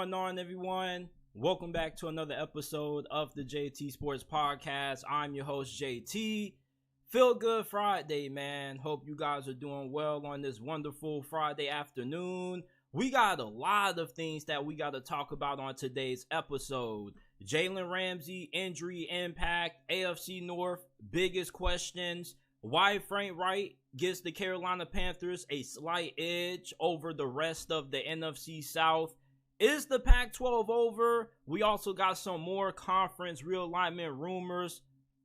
going on, everyone? Welcome back to another episode of the JT Sports Podcast. I'm your host, JT. Feel good Friday, man. Hope you guys are doing well on this wonderful Friday afternoon. We got a lot of things that we got to talk about on today's episode. Jalen Ramsey, injury impact, AFC North, biggest questions, why Frank Reich gives the Carolina Panthers a slight edge over the rest of the NFC South. Is the Pac-12 over? We also got some more conference realignment rumors.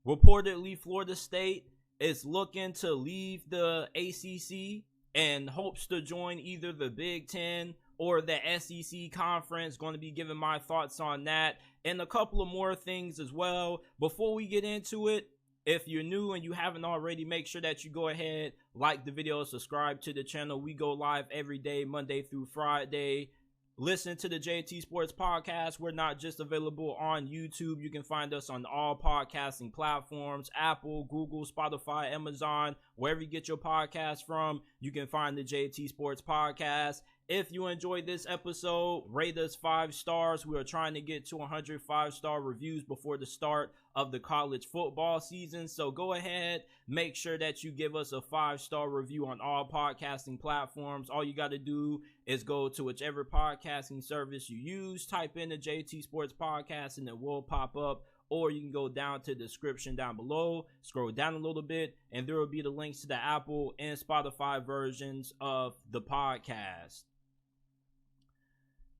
Reportedly, Florida State is looking to leave the ACC and hopes to join either the Big Ten or the SEC conference. Going to be giving my thoughts on that and a couple of more things as well. Before we get into it, if you're new and you haven't already, make sure that you go ahead, like the video, subscribe to the channel. We go live every day, Monday through Friday. Listen to the JT Sports Podcast. We're not just available on YouTube. You can find us on all podcasting platforms, Apple, Google, Spotify, Amazon, wherever you get your podcast from. You can find the JT Sports Podcast. If you enjoyed this episode, rate us 5 stars. We are trying to get to 100 5-star reviews before the start of the college football season. So go ahead, make sure that you give us a 5-star review on all podcasting platforms. All you got to do is go to whichever podcasting service you use, type in the JT Sports Podcast, and it will pop up. Or you can go down to the description down below, scroll down a little bit, and there will be the links to the Apple and Spotify versions of the podcast.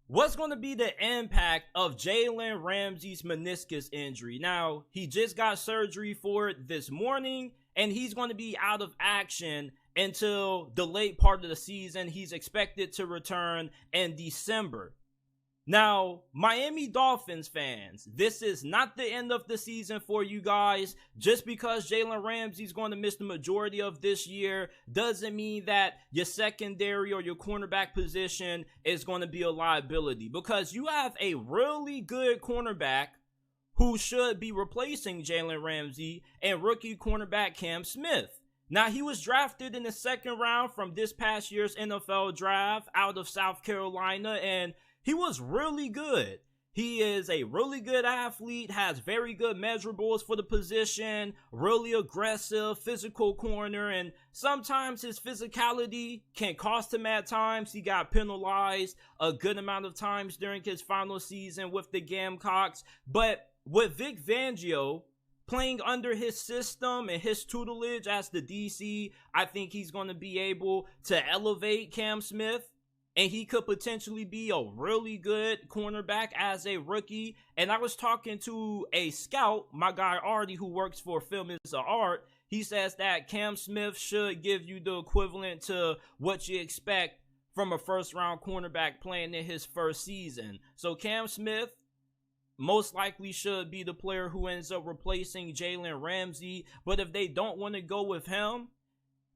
What's going to be the impact of Jalen Ramsey's meniscus injury? Now, he just got surgery for it this morning, and he's going to be out of action until the late part of the season. He's expected to return in December. Now, Miami Dolphins fans, this is not the end of the season for you guys. Just because Jalen Ramsey's going to miss the majority of this year doesn't mean that your secondary or your cornerback position is going to be a liability, because you have a really good cornerback who should be replacing Jalen Ramsey and rookie cornerback Cam Smith. Now, he was drafted in the second round from this past year's NFL draft out of South Carolina, and he was really good. He is a really good athlete, has very good measurables for the position, really aggressive, physical corner, and sometimes his physicality can cost him at times. He got penalized a good amount of times during his final season with the Gamecocks. But with Vic Fangio playing under his system and his tutelage as the DC, I think he's going to be able to elevate Cam Smith. And he could potentially be a really good cornerback as a rookie. And I was talking to a scout, my guy Artie, who works for Film is Art. He says that Cam Smith should give you the equivalent to what you expect from a first-round cornerback playing in his first season. So Cam Smith most likely should be the player who ends up replacing Jalen Ramsey. But if they don't want to go with him,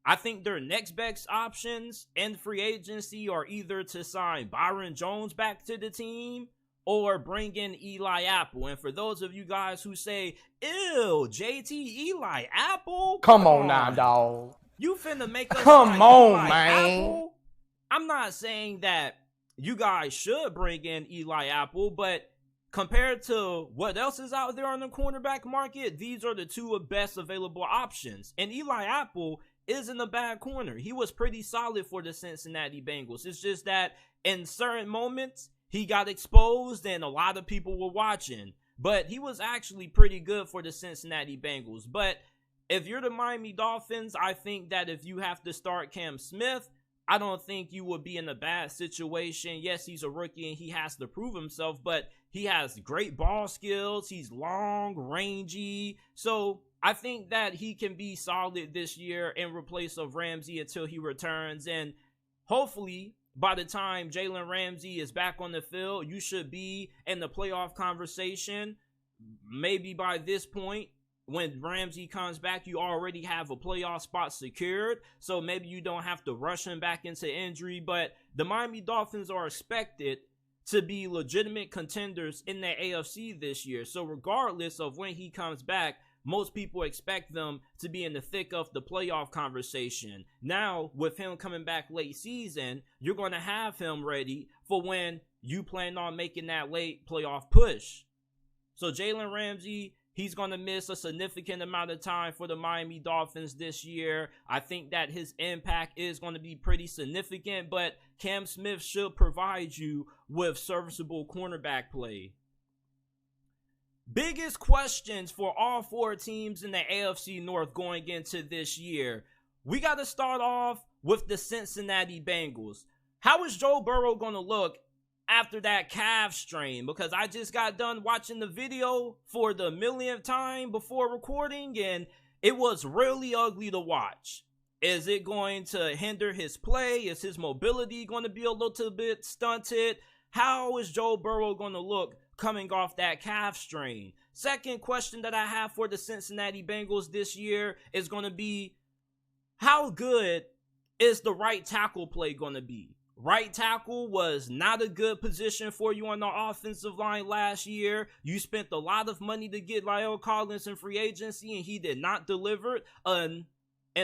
I think their next best options in free agency are either to sign Byron Jones back to the team or bring in Eli Apple. And for those of you guys who say, ew, JT, Eli Apple? Come on now, dog. You finna make us Come on, Eli man. Apple? I'm not saying that you guys should bring in Eli Apple, but compared to what else is out there on the cornerback market, these are the two best available options. And Eli Apple isn't a bad corner. He was pretty solid for the Cincinnati Bengals. It's just that in certain moments, he got exposed and a lot of people were watching. But he was actually pretty good for the Cincinnati Bengals. But if you're the Miami Dolphins, I think that if you have to start Cam Smith, I don't think you would be in a bad situation. Yes, he's a rookie and he has to prove himself, but he has great ball skills. He's long, rangy. So I think that he can be solid this year in replace of Ramsey until he returns. And hopefully, by the time Jalen Ramsey is back on the field, you should be in the playoff conversation. Maybe by this point, when Ramsey comes back, you already have a playoff spot secured. So maybe you don't have to rush him back into injury. But the Miami Dolphins are expected to be legitimate contenders in the AFC this year. So regardless of when he comes back, most people expect them to be in the thick of the playoff conversation. Now, with him coming back late season, you're going to have him ready for when you plan on making that late playoff push. So Jalen Ramsey, he's going to miss a significant amount of time for the Miami Dolphins this year. I think that his impact is going to be pretty significant, but Cam Smith should provide you with serviceable cornerback play. Biggest questions for all four teams in the AFC North going into this year. We got to start off with the Cincinnati Bengals. How is Joe Burrow going to look after that calf strain? Because I just got done watching the video for the millionth time before recording, and it was really ugly to watch. Is it going to hinder his play? Is his mobility going to be a little bit stunted? How is Joe Burrow going to look coming off that calf strain? Second question that I have for the Cincinnati Bengals this year is going to be, how good is the right tackle play going to be? Right tackle was not a good position for you on the offensive line last year. You spent a lot of money to get La'el Collins in free agency, and he did not deliver. And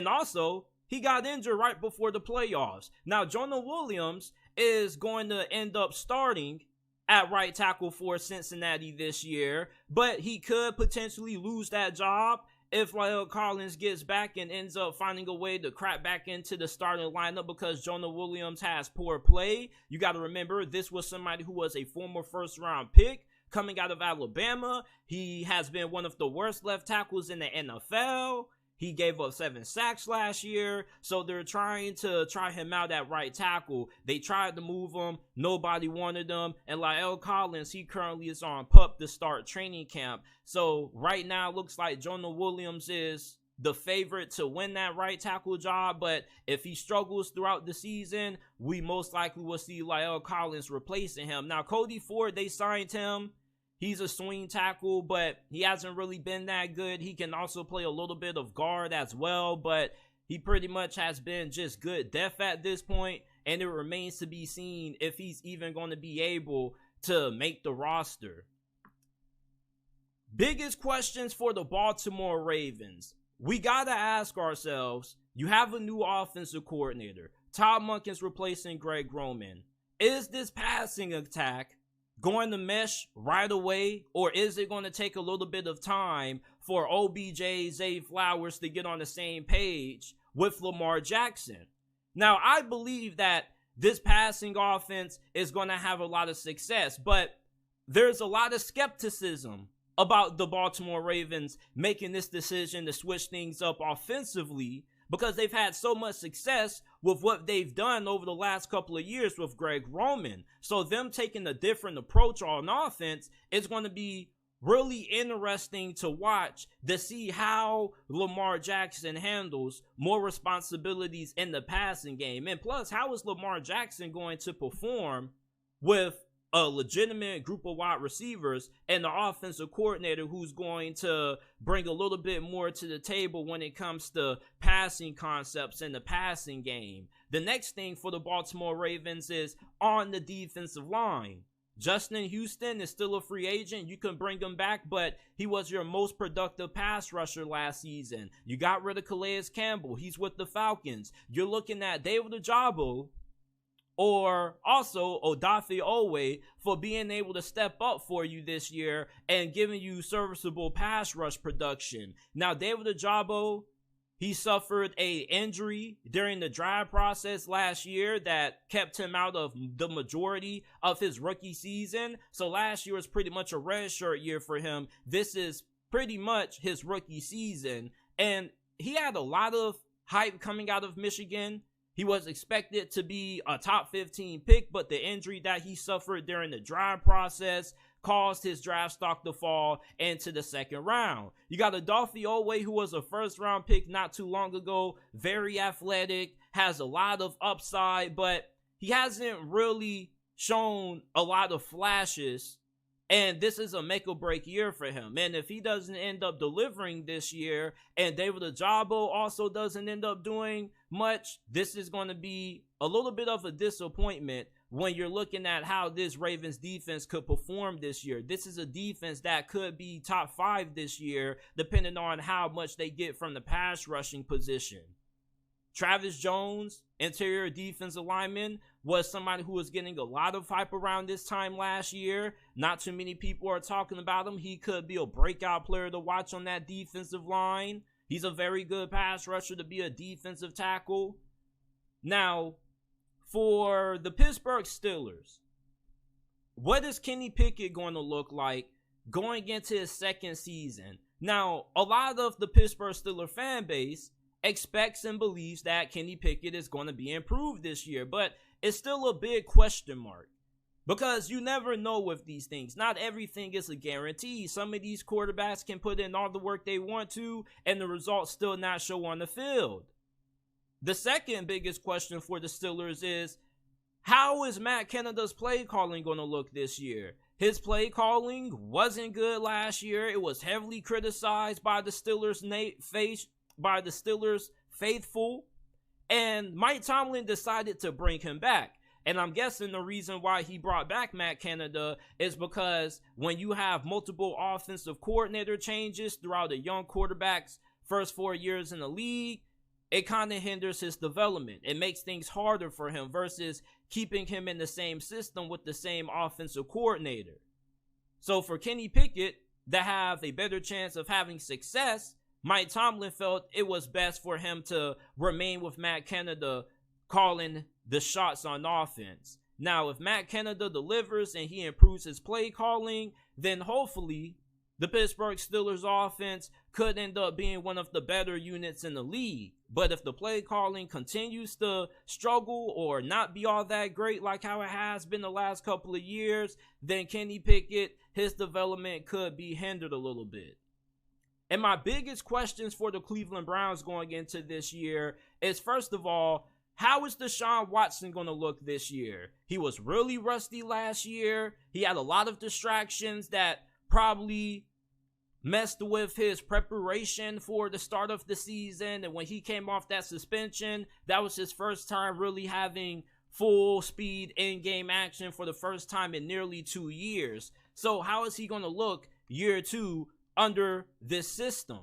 also, he got injured right before the playoffs. Now, Jonah Williams is going to end up starting at right tackle for Cincinnati this year, but he could potentially lose that job if La'el Collins gets back and ends up finding a way to crack back into the starting lineup because Jonah Williams has poor play. You got to remember, this was somebody who was a former first-round pick coming out of Alabama. He has been one of the worst left tackles in the NFL. He gave up 7 sacks last year, so they're trying to try him out at right tackle. They tried to move him. Nobody wanted him. And La'el Collins, he currently is on PUP to start training camp. So right now, it looks like Jonah Williams is the favorite to win that right tackle job. But if he struggles throughout the season, we most likely will see La'el Collins replacing him. Now, Cody Ford, they signed him. He's a swing tackle, but he hasn't really been that good. He can also play a little bit of guard as well, but he pretty much has been just good depth at this point, and it remains to be seen if he's even going to be able to make the roster. Biggest questions for the Baltimore Ravens. We got to ask ourselves, you have a new offensive coordinator. Todd Monken's replacing Greg Roman. Is this passing attack going to mesh right away, or is it going to take a little bit of time for OBJ, Zay Flowers to get on the same page with Lamar Jackson? Now, I believe that this passing offense is going to have a lot of success, but there's a lot of skepticism about the Baltimore Ravens making this decision to switch things up offensively because they've had so much success with what they've done over the last couple of years with Greg Roman. So them taking a different approach on offense is going to be really interesting to watch to see how Lamar Jackson handles more responsibilities in the passing game. And plus, how is Lamar Jackson going to perform with a legitimate group of wide receivers and the offensive coordinator who's going to bring a little bit more to the table when it comes to passing concepts in the passing game? The next thing for the Baltimore Ravens is on the defensive line. Justin Houston is still a free agent. You can bring him back, but he was your most productive pass rusher last season. You got rid of Calais Campbell. He's with the Falcons. You're looking at David Ojabo or also Odafe Owe for being able to step up for you this year and giving you serviceable pass rush production. Now, David Ojabo, he suffered an injury during the draft process last year that kept him out of the majority of his rookie season. So last year was pretty much a redshirt year for him. This is pretty much his rookie season. And he had a lot of hype coming out of Michigan. He was expected to be a top 15 pick, but the injury that he suffered during the draft process caused his draft stock to fall into the second round. You got Odafe Owe, who was a first-round pick not too long ago, very athletic, has a lot of upside, but he hasn't really shown a lot of flashes, and this is a make-or-break year for him. And if he doesn't end up delivering this year, and David Ojabo also doesn't end up doing much, this is going to be a little bit of a disappointment when you're looking at how this Ravens defense could perform this year. This is a defense that could be top 5 this year, depending on how much they get from the pass rushing position. Travis Jones, interior defensive lineman, was somebody who was getting a lot of hype around this time last year. Not too many people are talking about him. He could be a breakout player to watch on that defensive line. He's a very good pass rusher to be a defensive tackle. Now, for the Pittsburgh Steelers, what is Kenny Pickett going to look like going into his second season? Now, a lot of the Pittsburgh Steelers fan base expects and believes that Kenny Pickett is going to be improved this year, but it's still a big question mark because you never know with these things. Not everything is a guarantee. Some of these quarterbacks can put in all the work they want to and the results still not show on the field. The second biggest question for the Steelers is, how is Matt Canada's play calling going to look this year? His play calling wasn't good last year. It was heavily criticized by the Steelers faithful, and Mike Tomlin decided to bring him back. And I'm guessing the reason why he brought back Matt Canada is because when you have multiple offensive coordinator changes throughout a young quarterback's first 4 years in the league, it kind of hinders his development. It makes things harder for him versus keeping him in the same system with the same offensive coordinator. So for Kenny Pickett to have a better chance of having success, Mike Tomlin felt it was best for him to remain with Matt Canada calling the shots on offense. Now, if Matt Canada delivers and he improves his play calling, then hopefully the Pittsburgh Steelers offense could end up being one of the better units in the league. But if the play calling continues to struggle or not be all that great like how it has been the last couple of years, then Kenny Pickett, his development could be hindered a little bit. And my biggest questions for the Cleveland Browns going into this year is, first of all, how is Deshaun Watson going to look this year? He was really rusty last year. He had a lot of distractions that probably messed with his preparation for the start of the season. And when he came off that suspension, that was his first time really having full speed in-game action for the first time in nearly 2 years. So how is he going to look year 2 under this system?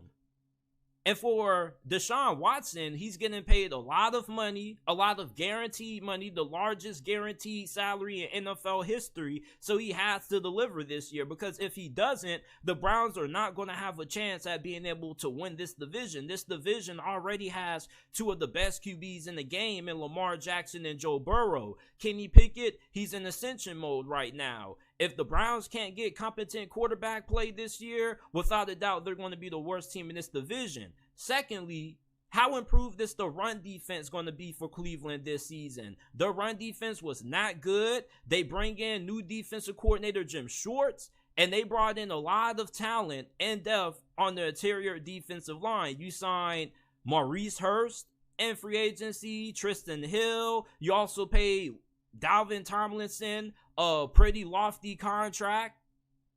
And for Deshaun Watson, he's getting paid a lot of money, a lot of guaranteed money, the largest guaranteed salary in NFL history. So he has to deliver this year, because if he doesn't, the Browns are not going to have a chance at being able to win this division. This division already has 2 of the best QBs in the game in Lamar Jackson and Joe Burrow. Kenny Pickett, he's in ascension mode right now. If the Browns can't get competent quarterback play this year, without a doubt, they're going to be the worst team in this division. Secondly, how improved is the run defense going to be for Cleveland this season? The run defense was not good. They bring in new defensive coordinator Jim Schwartz, and they brought in a lot of talent and depth on the interior defensive line. You signed Maurice Hurst in free agency, Tristan Hill. You also paid Dalvin Tomlinson a pretty lofty contract.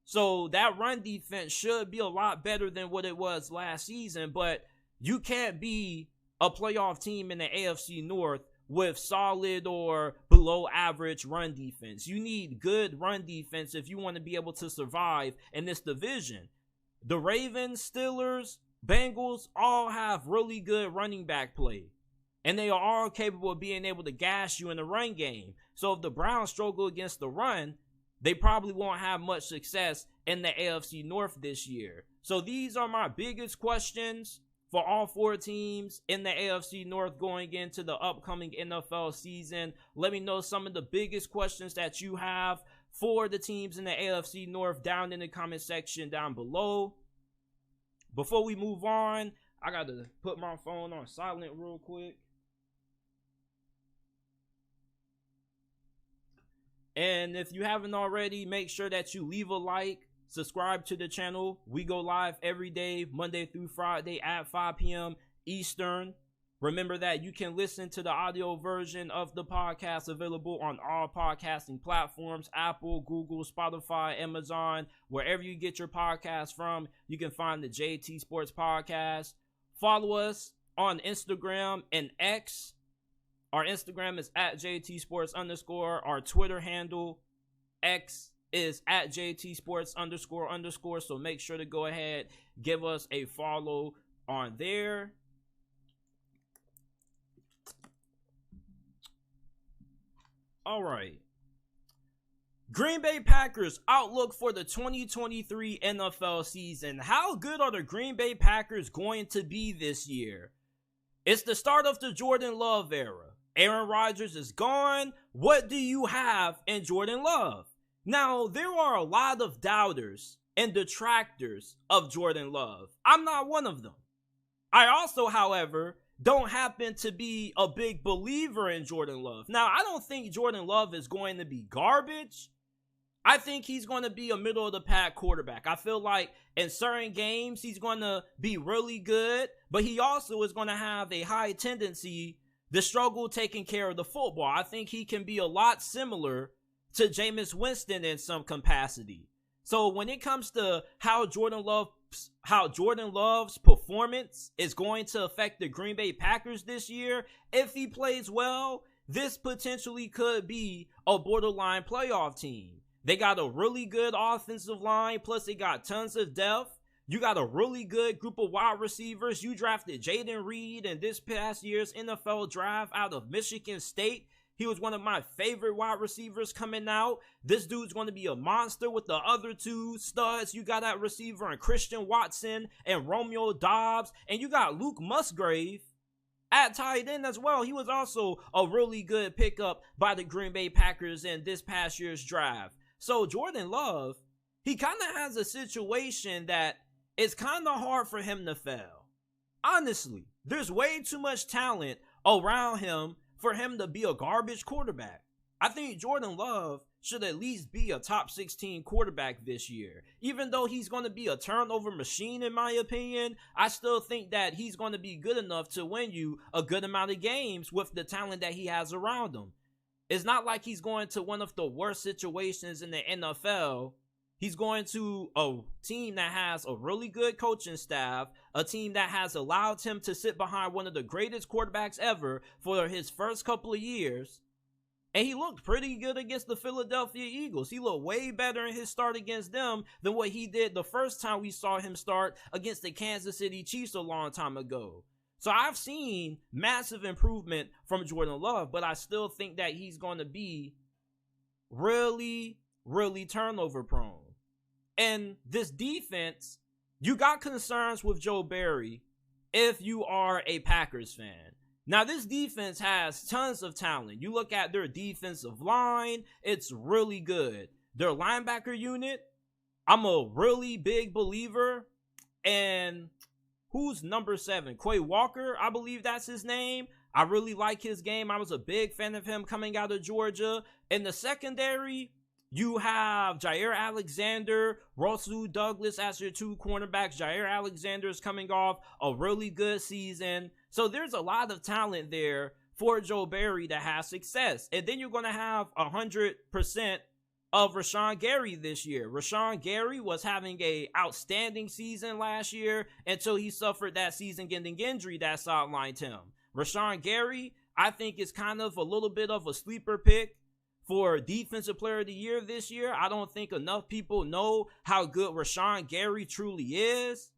So that run defense should be a lot better than what it was last season, but you can't be a playoff team in the AFC North with solid or below average run defense. You need good run defense if you want to be able to survive in this division. The Ravens, Steelers, Bengals all have really good running back play, and they are all capable of being able to gash you in the run game. So if the Browns struggle against the run, they probably won't have much success in the AFC North this year. So these are my biggest questions for all 4 teams in the AFC North going into the upcoming NFL season. Let me know some of the biggest questions that you have for the teams in the AFC North down in the comment section down below. Before we move on, I got to put my phone on silent real quick. And if you haven't already, make sure that you leave a like, subscribe to the channel. We go live every day, Monday through Friday at 5 p.m. Eastern. Remember that you can listen to the audio version of the podcast available on all podcasting platforms: Apple, Google, Spotify, Amazon. Wherever you get your podcast from, you can find the JT Sports Podcast. Follow us on Instagram and X. Our Instagram is at JTSports_. Our Twitter handle, X, is at JTSports__. So make sure to go ahead, give us a follow on there. All right. Green Bay Packers outlook for the 2023 NFL season. How good are the Green Bay Packers going to be this year? It's the start of the Jordan Love era. Aaron Rodgers is gone. What do you have in Jordan Love? Now, there are a lot of doubters and detractors of Jordan Love. I'm not one of them. I also, however, don't happen to be a big believer in Jordan Love. Now, I don't think Jordan Love is going to be garbage. I think he's going to be a middle of the pack quarterback. I feel like in certain games, he's going to be really good, but he also is going to have a high tendency to struggle taking care of the football. I think he can be a lot similar to Jameis Winston in some capacity. So when it comes to how Jordan Love's performance is going to affect the Green Bay Packers this year, if he plays well, this potentially could be a borderline playoff team. They got a really good offensive line, plus they got tons of depth. You got a really good group of wide receivers. You drafted Jaden Reed in this past year's NFL draft out of Michigan State. He was one of my favorite wide receivers coming out. This dude's going to be a monster with the other two studs. You got that receiver and Christian Watson and Romeo Doubs. And you got Luke Musgrave at tight end as well. He was also a really good pickup by the Green Bay Packers in this past year's draft. So Jordan Love, he kind of has a situation that it's kind of hard for him to fail. Honestly, there's way too much talent around him for him to be a garbage quarterback. I think Jordan Love should at least be a top 16 quarterback this year. Even though he's going to be a turnover machine in my opinion, I still think that he's going to be good enough to win you a good amount of games with the talent that he has around him. It's not like he's going to one of the worst situations in the NFL. He's going to a team that has a really good coaching staff, a team that has allowed him to sit behind one of the greatest quarterbacks ever for his first couple of years. And he looked pretty good against the Philadelphia Eagles. He looked way better in his start against them than what he did the first time we saw him start against the Kansas City Chiefs a long time ago. So I've seen massive improvement from Jordan Love, but I still think that he's going to be really, really turnover prone. And this defense, you got concerns with Joe Barry if you are a Packers fan. Now, this defense has tons of talent. You look at their defensive line, it's really good. Their linebacker unit, I'm a really big believer in who's number 7? Quay Walker, I believe that's his name. I really like his game. I was a big fan of him coming out of Georgia. In the secondary, you have Jair Alexander, Russell Douglas as your two cornerbacks. Jair Alexander is coming off a really good season. So there's a lot of talent there for Joe Barry to have success. And then you're going to have 100% of Rashawn Gary this year. Rashawn Gary was having an outstanding season last year until he suffered that season-ending injury that sidelined him. Rashawn Gary, I think, is kind of a little bit of a sleeper pick for Defensive Player of the Year this year. I don't think enough people know how good Rashawn Gary truly is.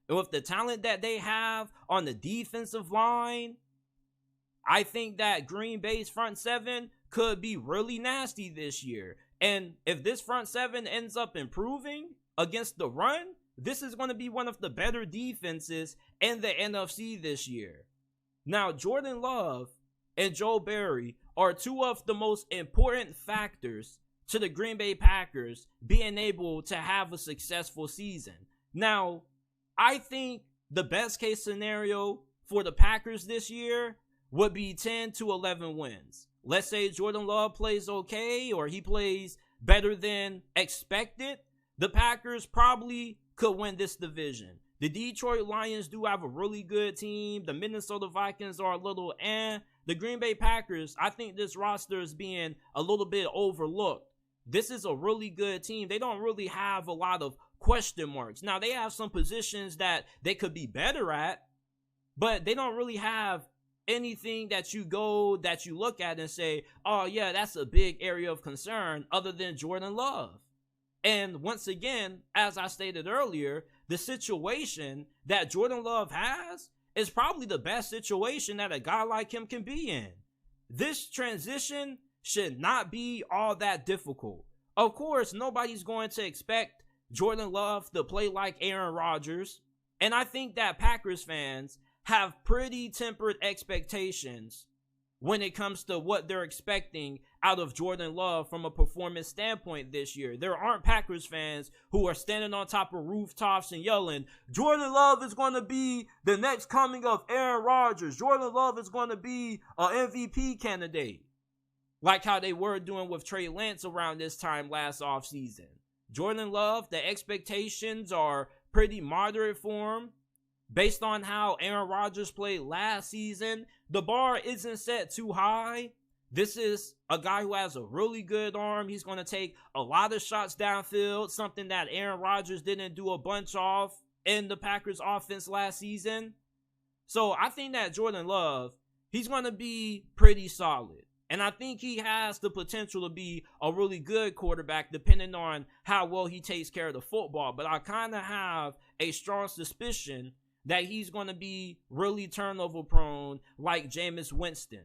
And with the talent that they have on the defensive line, I think that Green Bay's front seven could be really nasty this year. And if this front seven ends up improving against the run, this is going to be one of the better defenses in the NFC this year. Now, Jordan Love and Joe Barry are two of the most important factors to the Green Bay Packers being able to have a successful season. Now, I think the best case scenario for the Packers this year would be 10 to 11 wins. Let's say Jordan Love plays okay or he plays better than expected. The Packers probably could win this division. The Detroit Lions do have a really good team. The Minnesota Vikings are a little The Green Bay Packers, I think this roster is being a little bit overlooked. This is a really good team. They don't really have a lot of question marks. Now, they have some positions that they could be better at, but they don't really have anything that you look at and say, oh yeah, that's a big area of concern other than Jordan Love. And once again, as I stated earlier, the situation that Jordan Love has is probably the best situation that a guy like him can be in. This transition should not be all that difficult. Of course, nobody's going to expect Jordan Love to play like Aaron Rodgers, and I think that Packers fans have pretty tempered expectations when it comes to what they're expecting out of Jordan Love from a performance standpoint this year. There aren't Packers fans who are standing on top of rooftops and yelling, Jordan Love is going to be the next coming of Aaron Rodgers. Jordan Love is going to be an MVP candidate. Like how they were doing with Trey Lance around this time last offseason. Jordan Love, the expectations are pretty moderate for him. Based on how Aaron Rodgers played last season, the bar isn't set too high. This is a guy who has a really good arm. He's going to take a lot of shots downfield, something that Aaron Rodgers didn't do a bunch of in the Packers offense last season. So I think that Jordan Love, he's going to be pretty solid. And I think he has the potential to be a really good quarterback depending on how well he takes care of the football. But I kind of have a strong suspicion that he's going to be really turnover prone like Jameis Winston.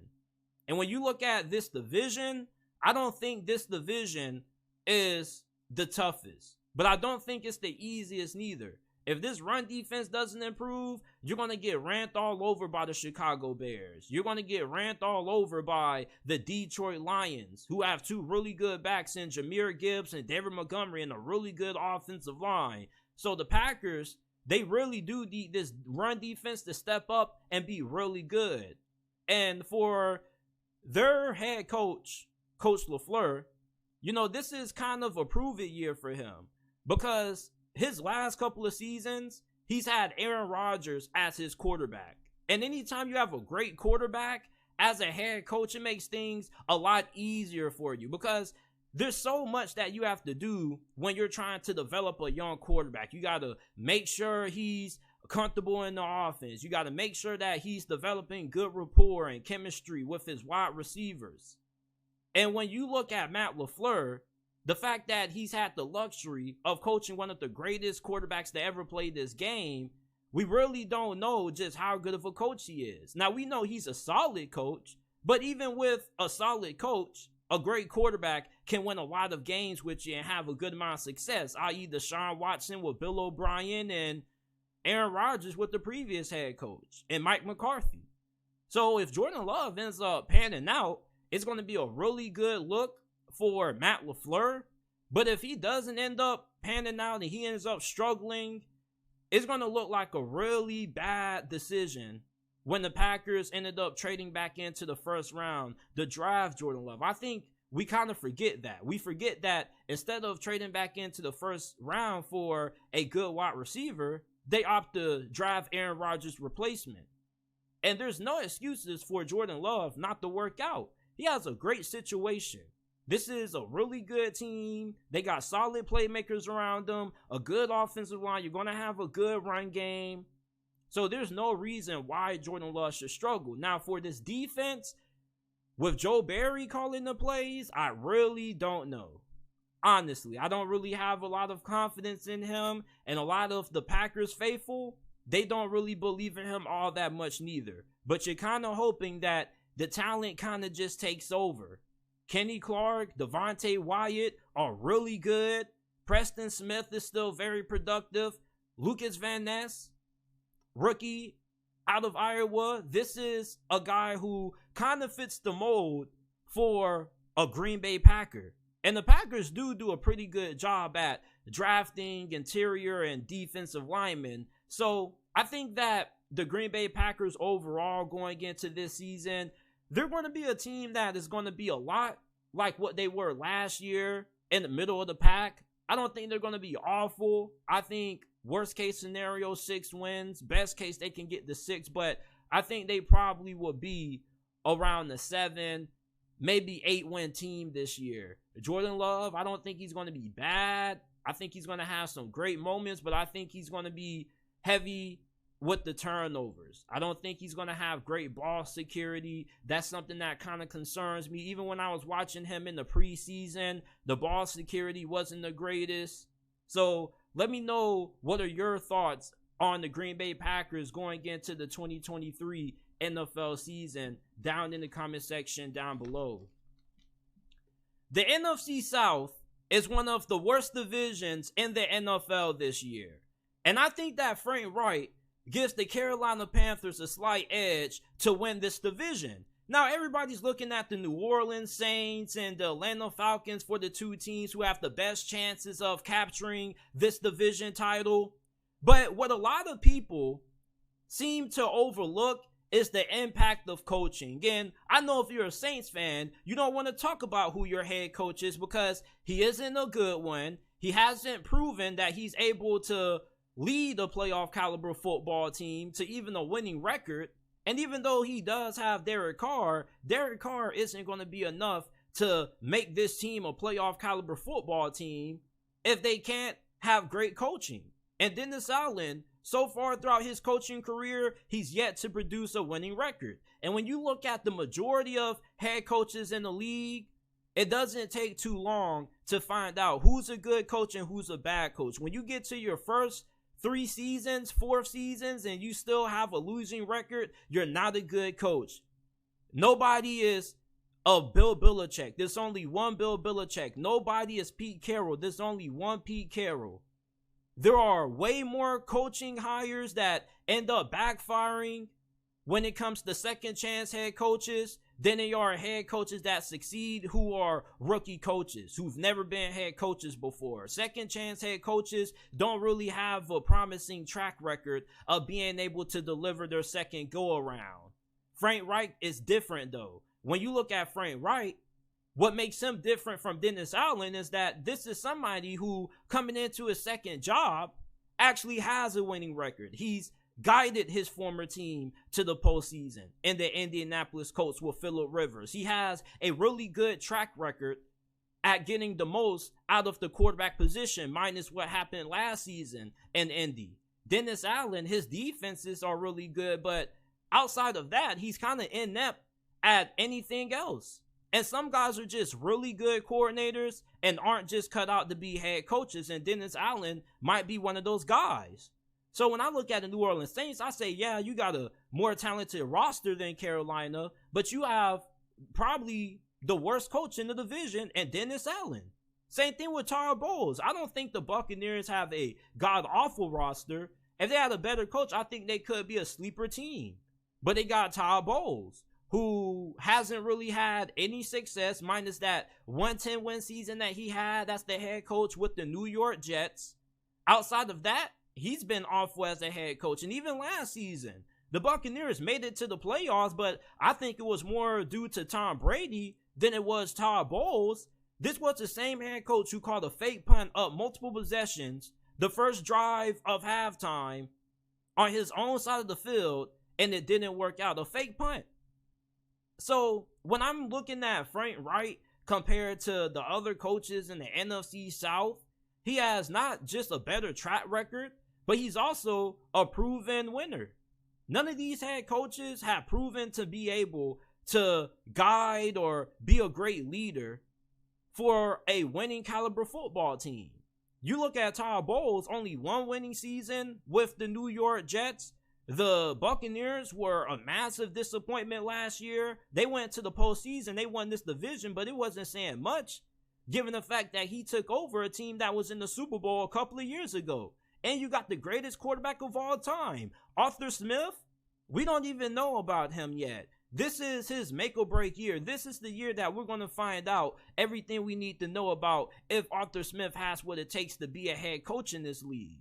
And when you look at this division, I don't think this division is the toughest. But I don't think it's the easiest neither. If this run defense doesn't improve, you're going to get ran all over by the Chicago Bears. You're going to get ran all over by the Detroit Lions, who have two really good backs in Jahmyr Gibbs and David Montgomery and a really good offensive line. So the Packers, they really do need this run defense to step up and be really good. And for their head coach, Coach LaFleur, you know, this is kind of a prove-it year for him because his last couple of seasons, he's had Aaron Rodgers as his quarterback. And anytime you have a great quarterback as a head coach, it makes things a lot easier for you because there's so much that you have to do when you're trying to develop a young quarterback. You got to make sure he's comfortable in the offense. You got to make sure that he's developing good rapport and chemistry with his wide receivers. And when you look at Matt LaFleur, the fact that he's had the luxury of coaching one of the greatest quarterbacks to ever play this game, we really don't know just how good of a coach he is. Now, we know he's a solid coach, but even with a solid coach, a great quarterback can win a lot of games with you and have a good amount of success, i.e. Deshaun Watson with Bill O'Brien and Aaron Rodgers with the previous head coach and Mike McCarthy. So if Jordan Love ends up panning out, it's going to be a really good look for Matt LaFleur. But if he doesn't end up panning out and he ends up struggling, it's going to look like a really bad decision when the Packers ended up trading back into the first round to draft Jordan Love. I think we kind of forget that. We forget that instead of trading back into the first round for a good wide receiver, they opt to draft Aaron Rodgers' replacement. And there's no excuses for Jordan Love not to work out. He has a great situation. This is a really good team. They got solid playmakers around them, a good offensive line. You're going to have a good run game. So there's no reason why Jordan Love should struggle. Now, for this defense, with Joe Barry calling the plays, I really don't know. Honestly, I don't really have a lot of confidence in him. And a lot of the Packers faithful, they don't really believe in him all that much neither. But you're kind of hoping that the talent kind of just takes over. Kenny Clark, Devontae Wyatt are really good. Preston Smith is still very productive. Lucas Van Ness, rookie out of Iowa. This is a guy who kind of fits the mold for a Green Bay Packer. And the Packers do a pretty good job at drafting interior and defensive linemen. So I think that the Green Bay Packers overall going into this season, they're going to be a team that is going to be a lot like what they were last year in the middle of the pack. I don't think they're going to be awful. I think worst case scenario, 6 wins. Best case, they can get the 6. But I think they probably will be around the 7, maybe 8-win team this year. Jordan Love, I don't think he's going to be bad. I think he's going to have some great moments, but I think he's going to be heavy with the turnovers. I don't think he's going to have great ball security. That's something that kind of concerns me. Even when I was watching him in the preseason, the ball security wasn't the greatest. So let me know, what are your thoughts on the Green Bay Packers going into the 2023 NFL season down in the comment section down below. The NFC South is one of the worst divisions in the NFL this year. And I think that Frank Reich gives the Carolina Panthers a slight edge to win this division. Now, everybody's looking at the New Orleans Saints and the Atlanta Falcons for the two teams who have the best chances of capturing this division title. But what a lot of people seem to overlook is the impact of coaching. And I know if you're a Saints fan, you don't want to talk about who your head coach is because he isn't a good one. He hasn't proven that he's able to lead a playoff caliber football team to even a winning record. And even though he does have Derek Carr isn't going to be enough to make this team a playoff caliber football team if they can't have great coaching. And Dennis Allen, so far throughout his coaching career, he's yet to produce a winning record. And when you look at the majority of head coaches in the league, it doesn't take too long to find out who's a good coach and who's a bad coach. When you get to your first 3 seasons, 4 seasons, and you still have a losing record, you're not a good coach. Nobody is a Bill Belichick. There's only one Bill Belichick. Nobody is Pete Carroll. There's only one Pete Carroll. There are way more coaching hires that end up backfiring when it comes to second chance head coaches than there are head coaches that succeed who are rookie coaches who've never been head coaches before. Second chance head coaches don't really have a promising track record of being able to deliver their second go around. Frank Reich is different though. When you look at Frank Reich, what makes him different from Dennis Allen is that this is somebody who, coming into his second job, actually has a winning record. He's guided his former team to the postseason in the Indianapolis Colts with Phillip Rivers. He has a really good track record at getting the most out of the quarterback position, minus what happened last season in Indy. Dennis Allen, his defenses are really good, but outside of that, he's kind of inept at anything else. And some guys are just really good coordinators and aren't just cut out to be head coaches. And Dennis Allen might be one of those guys. So when I look at the New Orleans Saints, I say, yeah, you got a more talented roster than Carolina, but you have probably the worst coach in the division and Dennis Allen. Same thing with Todd Bowles. I don't think the Buccaneers have a god-awful roster. If they had a better coach, I think they could be a sleeper team. But they got Todd Bowles, who hasn't really had any success, minus that 110-win season that he had. That's the head coach with the New York Jets. Outside of that, he's been awful as a head coach. And even last season, the Buccaneers made it to the playoffs, but I think it was more due to Tom Brady than it was Todd Bowles. This was the same head coach who called a fake punt up multiple possessions the first drive of halftime on his own side of the field, and it didn't work out. A fake punt. So when I'm looking at Frank Reich compared to the other coaches in the NFC South, he has not just a better track record, but he's also a proven winner. None of these head coaches have proven to be able to guide or be a great leader for a winning caliber football team. You look at Todd Bowles, only one winning season with the New York Jets. The Buccaneers were a massive disappointment last year. They went to the postseason. They won this division, but it wasn't saying much, given the fact that he took over a team that was in the Super Bowl a couple of years ago. And you got the greatest quarterback of all time, Arthur Smith. We don't even know about him yet. This is his make or break year. This is the year that we're going to find out everything we need to know about if Arthur Smith has what it takes to be a head coach in this league.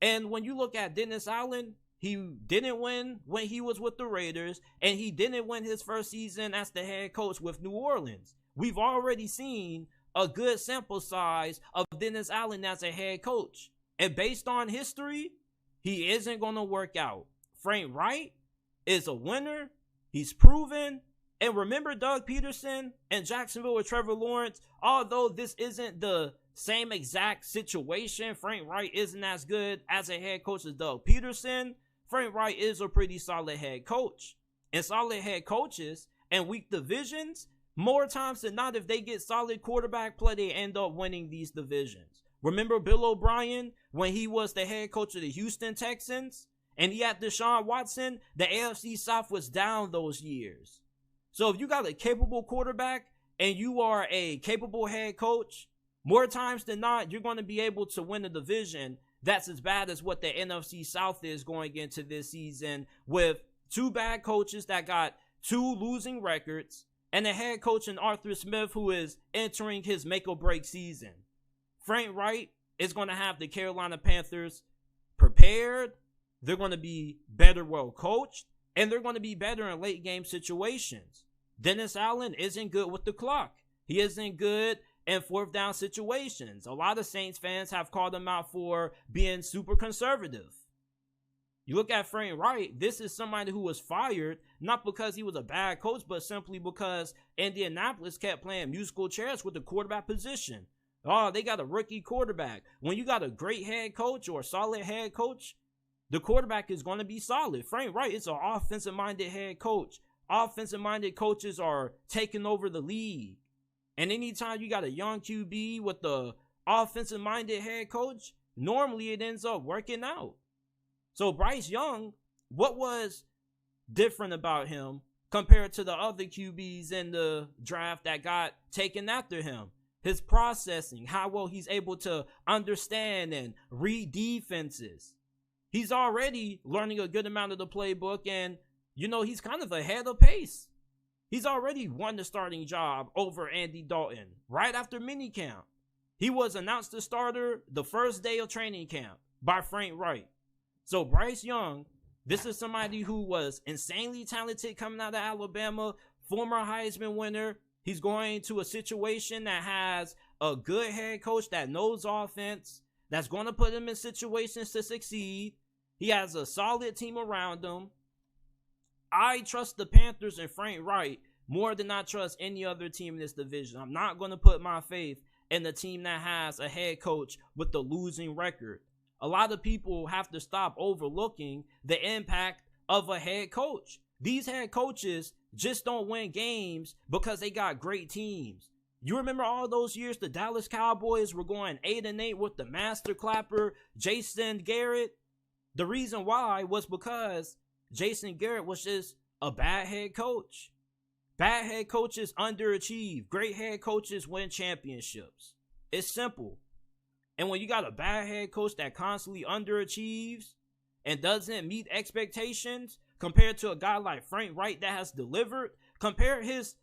And when you look at Dennis Allen, he didn't win when he was with the Raiders, and he didn't win his first season as the head coach with New Orleans. We've already seen a good sample size of Dennis Allen as a head coach. And based on history, he isn't going to work out. Frank Reich is a winner. He's proven. And remember Doug Peterson and Jacksonville with Trevor Lawrence? Although this isn't the same exact situation, Frank Reich isn't as good as a head coach as Doug Peterson. Frank Reich is a pretty solid head coach. And solid head coaches and weak divisions, more times than not, if they get solid quarterback play, they end up winning these divisions. Remember Bill O'Brien when he was the head coach of the Houston Texans? And he had Deshaun Watson, the AFC South was down those years. So if you got a capable quarterback and you are a capable head coach, more times than not, you're going to be able to win a division that's as bad as what the NFC South is going into this season, with two bad coaches that got two losing records and a head coach in Arthur Smith who is entering his make or break season. Frank Reich is going to have the Carolina Panthers prepared. They're going to be better well coached, and they're going to be better in late game situations. Dennis Allen isn't good with the clock. He isn't good in fourth down situations. A lot of Saints fans have called him out for being super conservative. You look at Frank Reich, this is somebody who was fired, not because he was a bad coach, but simply because Indianapolis kept playing musical chairs with the quarterback position. Oh, they got a rookie quarterback. When you got a great head coach or a solid head coach, the quarterback is going to be solid. Frank Reich is an offensive-minded head coach. Offensive-minded coaches are taking over the league. And anytime you got a young QB with the offensive-minded head coach, normally it ends up working out. So Bryce Young, what was different about him compared to the other QBs in the draft that got taken after him? His processing, how well he's able to understand and read defenses. He's already learning a good amount of the playbook, and, he's kind of ahead of pace. He's already won the starting job over Andy Dalton right after minicamp. He was announced the starter the first day of training camp by Frank Reich. So Bryce Young, this is somebody who was insanely talented coming out of Alabama, former Heisman winner. He's going to a situation that has a good head coach that knows offense, that's going to put him in situations to succeed. He has a solid team around him. I trust the Panthers and Frank Reich more than I trust any other team in this division. I'm not going to put my faith in the team that has a head coach with a losing record. A lot of people have to stop overlooking the impact of a head coach. These head coaches just don't win games because they got great teams. You remember all those years the Dallas Cowboys were going 8-8 with the master clapper, Jason Garrett? The reason why was because Jason Garrett was just a bad head coach. Bad head coaches underachieve. Great head coaches win championships. It's simple. And when you got a bad head coach that constantly underachieves and doesn't meet expectations compared to a guy like Frank Reich that has delivered, compare his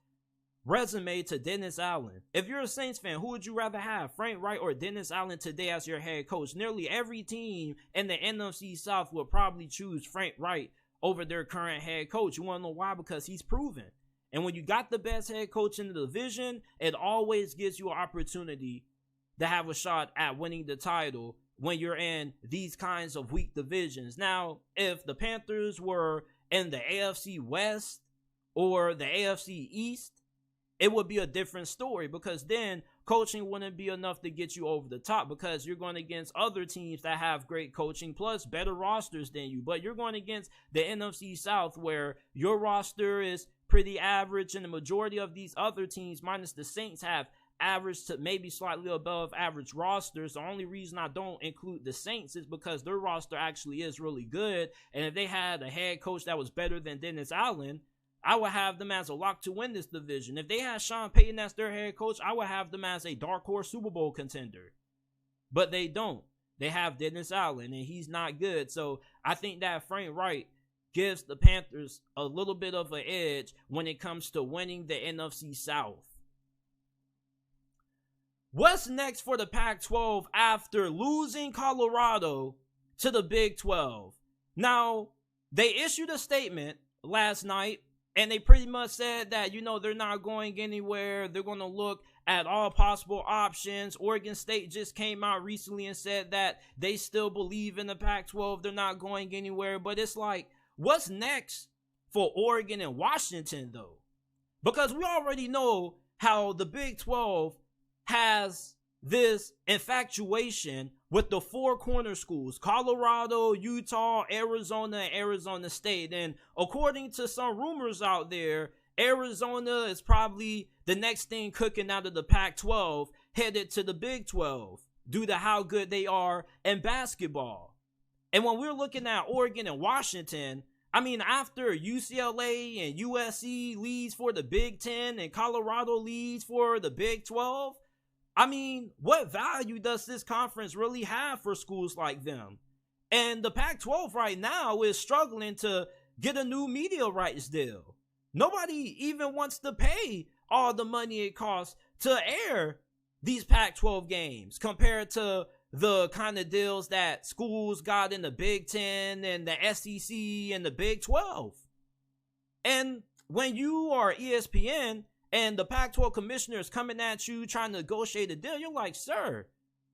resume to Dennis Allen. If you're a Saints fan, who would you rather have, Frank Reich or Dennis Allen today as your head coach? Nearly every team in the NFC South will probably choose Frank Reich over their current head coach. You want to know why? Because he's proven. And when you got the best head coach in the division, it always gives you an opportunity to have a shot at winning the title when you're in these kinds of weak divisions. Now, if the Panthers were in the AFC West or the AFC East, it would be a different story, because then coaching wouldn't be enough to get you over the top, because you're going against other teams that have great coaching plus better rosters than you. But you're going against the NFC South, where your roster is pretty average, and the majority of these other teams, minus the Saints, have average to maybe slightly above average rosters. The only reason I don't include the Saints is because their roster actually is really good, and if they had a head coach that was better than Dennis Allen, I would have them as a lock to win this division. If they had Sean Payton as their head coach, I would have them as a dark horse Super Bowl contender. But they don't. They have Dennis Allen, and he's not good. So I think that Frank Reich gives the Panthers a little bit of an edge when it comes to winning the NFC South. What's next for the Pac-12 after losing Colorado to the Big 12? Now, they issued a statement last night, and they pretty much said that, they're not going anywhere. They're going to look at all possible options. Oregon State just came out recently and said that they still believe in the Pac-12. They're not going anywhere. But it's like, what's next for Oregon and Washington, though? Because we already know how the Big 12 has this infatuation with the four corner schools: Colorado, Utah, Arizona, and Arizona State. And according to some rumors out there, Arizona is probably the next thing cooking out of the Pac-12, headed to the Big 12 due to how good they are in basketball. And when we're looking at Oregon and Washington, I mean, after UCLA and USC leads for the Big Ten and Colorado leads for the Big 12, I mean, what value does this conference really have for schools like them? And the Pac-12 right now is struggling to get a new media rights deal. Nobody even wants to pay all the money it costs to air these Pac-12 games compared to the kind of deals that schools got in the Big Ten and the SEC and the Big 12. And when you are ESPN and the Pac-12 commissioner is coming at you trying to negotiate a deal, you're like, sir,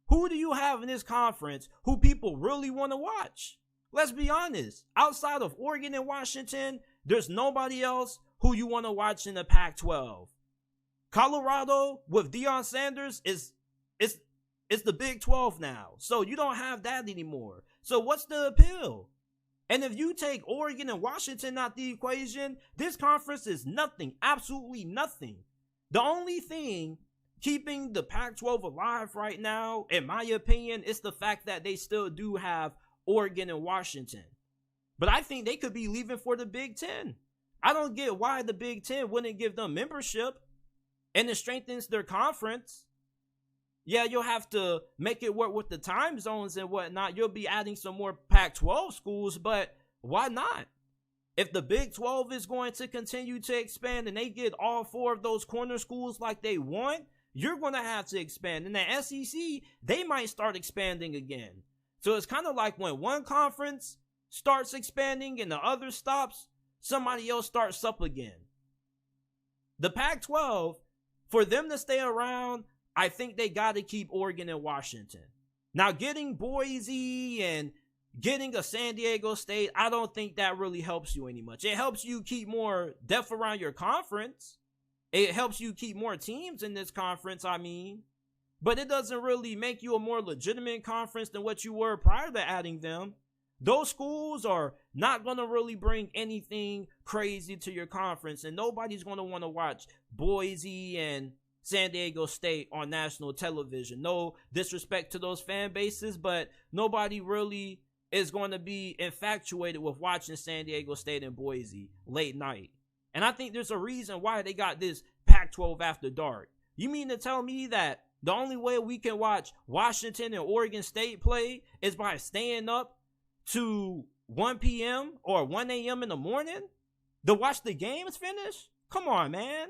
who do you have in this conference who people really want to watch? Let's be honest. Outside of Oregon and Washington, there's nobody else who you want to watch in the Pac-12. Colorado with Deion Sanders is the Big 12 now. So you don't have that anymore. So what's the appeal? And if you take Oregon and Washington out the equation, this conference is nothing, absolutely nothing. The only thing keeping the Pac-12 alive right now, in my opinion, is the fact that they still do have Oregon and Washington. But I think they could be leaving for the Big Ten. I don't get why the Big Ten wouldn't give them membership, and it strengthens their conference. Yeah, you'll have to make it work with the time zones and whatnot. You'll be adding some more Pac-12 schools, but why not? If the Big 12 is going to continue to expand and they get all 4 of those corner schools like they want, you're going to have to expand. And the SEC, they might start expanding again. So it's kind of like when one conference starts expanding and the other stops, somebody else starts up again. The Pac-12, for them to stay around, I think they got to keep Oregon and Washington. Now, getting Boise and getting a San Diego State, I don't think that really helps you any much. It helps you keep more depth around your conference. It helps you keep more teams in this conference, I mean. But it doesn't really make you a more legitimate conference than what you were prior to adding them. Those schools are not going to really bring anything crazy to your conference, and nobody's going to want to watch Boise and San Diego State on national television. No disrespect to those fan bases, but nobody really is going to be infatuated with watching San Diego State and Boise late night. And I think there's a reason why they got this Pac-12 after dark. You mean to tell me that the only way we can watch Washington and Oregon State play is by staying up to 1 p.m. or 1 a.m. in the morning to watch the games finish? Come on, man.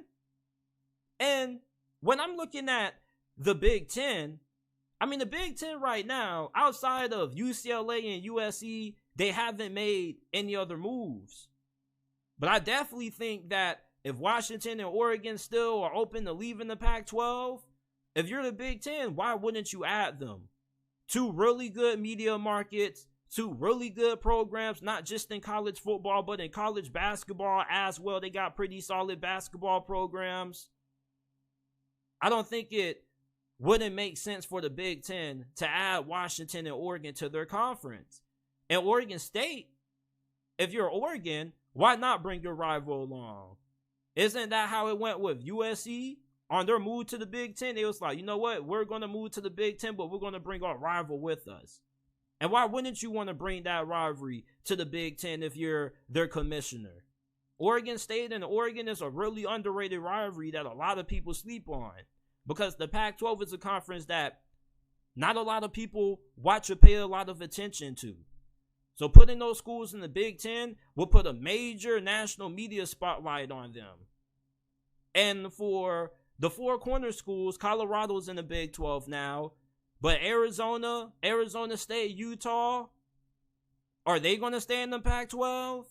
And when I'm looking at the Big Ten, I mean, the Big Ten right now, outside of UCLA and USC, they haven't made any other moves. But I definitely think that if Washington and Oregon still are open to leaving the Pac-12, if you're the Big Ten, why wouldn't you add them? 2 really good media markets, 2 really good programs, not just in college football, but in college basketball as well. They got pretty solid basketball programs. I don't think it wouldn't make sense for the Big Ten to add Washington and Oregon to their conference. And Oregon State, if you're Oregon, why not bring your rival along? Isn't that how it went with USC? On their move to the Big Ten, it was like, you know what? We're going to move to the Big Ten, but we're going to bring our rival with us. And why wouldn't you want to bring that rivalry to the Big Ten if you're their commissioner? Oregon State and Oregon is a really underrated rivalry that a lot of people sleep on, because the Pac-12 is a conference that not a lot of people watch or pay a lot of attention to. So putting those schools in the Big Ten will put a major national media spotlight on them. And for the 4 corner schools, Colorado's in the Big 12 now, but Arizona State, Utah, are they going to stay in the Pac-12?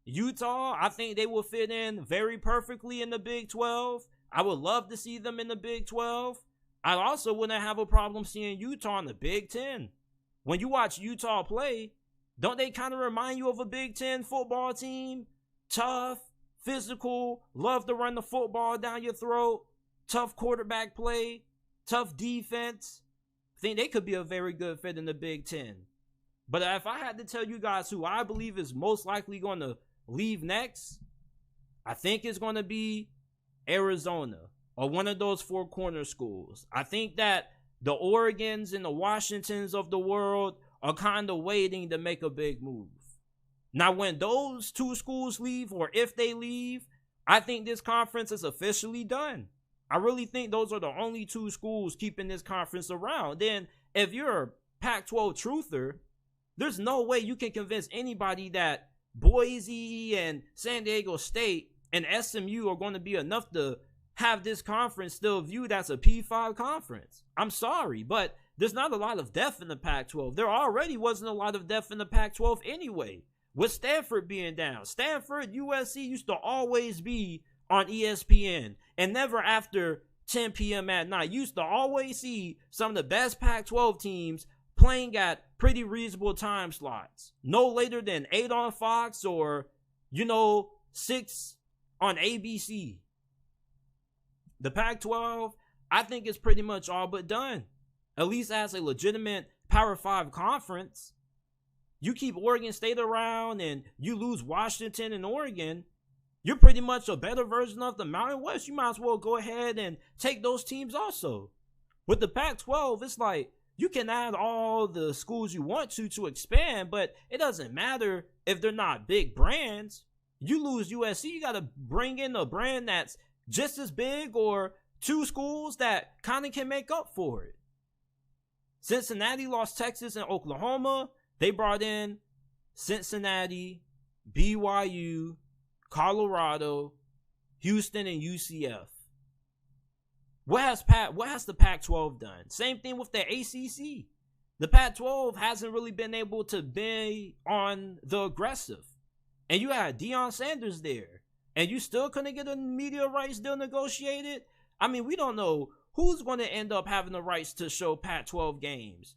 Utah, I think they will fit in very perfectly in the Big 12. I would love to see them in the Big 12. I also wouldn't have a problem seeing Utah in the Big 10. When you watch Utah play, don't they kind of remind you of a Big 10 football team? Tough, physical, love to run the football down your throat, tough quarterback play, tough defense. I think they could be a very good fit in the Big 10. But if I had to tell you guys who I believe is most likely going to leave next, I think it's going to be Arizona or one of those 4 corner schools. I think that the Oregons and the Washingtons of the world are kind of waiting to make a big move. Now, when those two schools leave, or if they leave, I think this conference is officially done. I really think those are the only two schools keeping this conference around. Then, if you're a Pac-12 truther, there's no way you can convince anybody that Boise and San Diego State and SMU are going to be enough to have this conference still viewed as a P5 conference. I'm sorry, but there's not a lot of depth in the Pac-12. There already wasn't a lot of depth in the Pac-12 anyway, with Stanford being down. Stanford, USC used to always be on ESPN, and never after 10 p.m. at night. You used to always see some of the best Pac-12 teams playing at pretty reasonable time slots. No later than 8 on Fox or, 6 on ABC. The Pac-12, I think, is pretty much all but done. At least as a legitimate Power 5 conference. You keep Oregon State around and you lose Washington and Oregon, you're pretty much a better version of the Mountain West. You might as well go ahead and take those teams also. With the Pac-12, it's like you can add all the schools you want to expand, but it doesn't matter if they're not big brands. You lose USC, you got to bring in a brand that's just as big or two schools that kind of can make up for it. Cincinnati lost Texas and Oklahoma. They brought in Cincinnati, BYU, Colorado, Houston, and UCF. What has the Pac-12 done? Same thing with the ACC. The Pac-12 hasn't really been able to be on the aggressive. And you had Deion Sanders there. And you still couldn't get a media rights deal negotiated? I mean, we don't know who's going to end up having the rights to show Pac-12 games.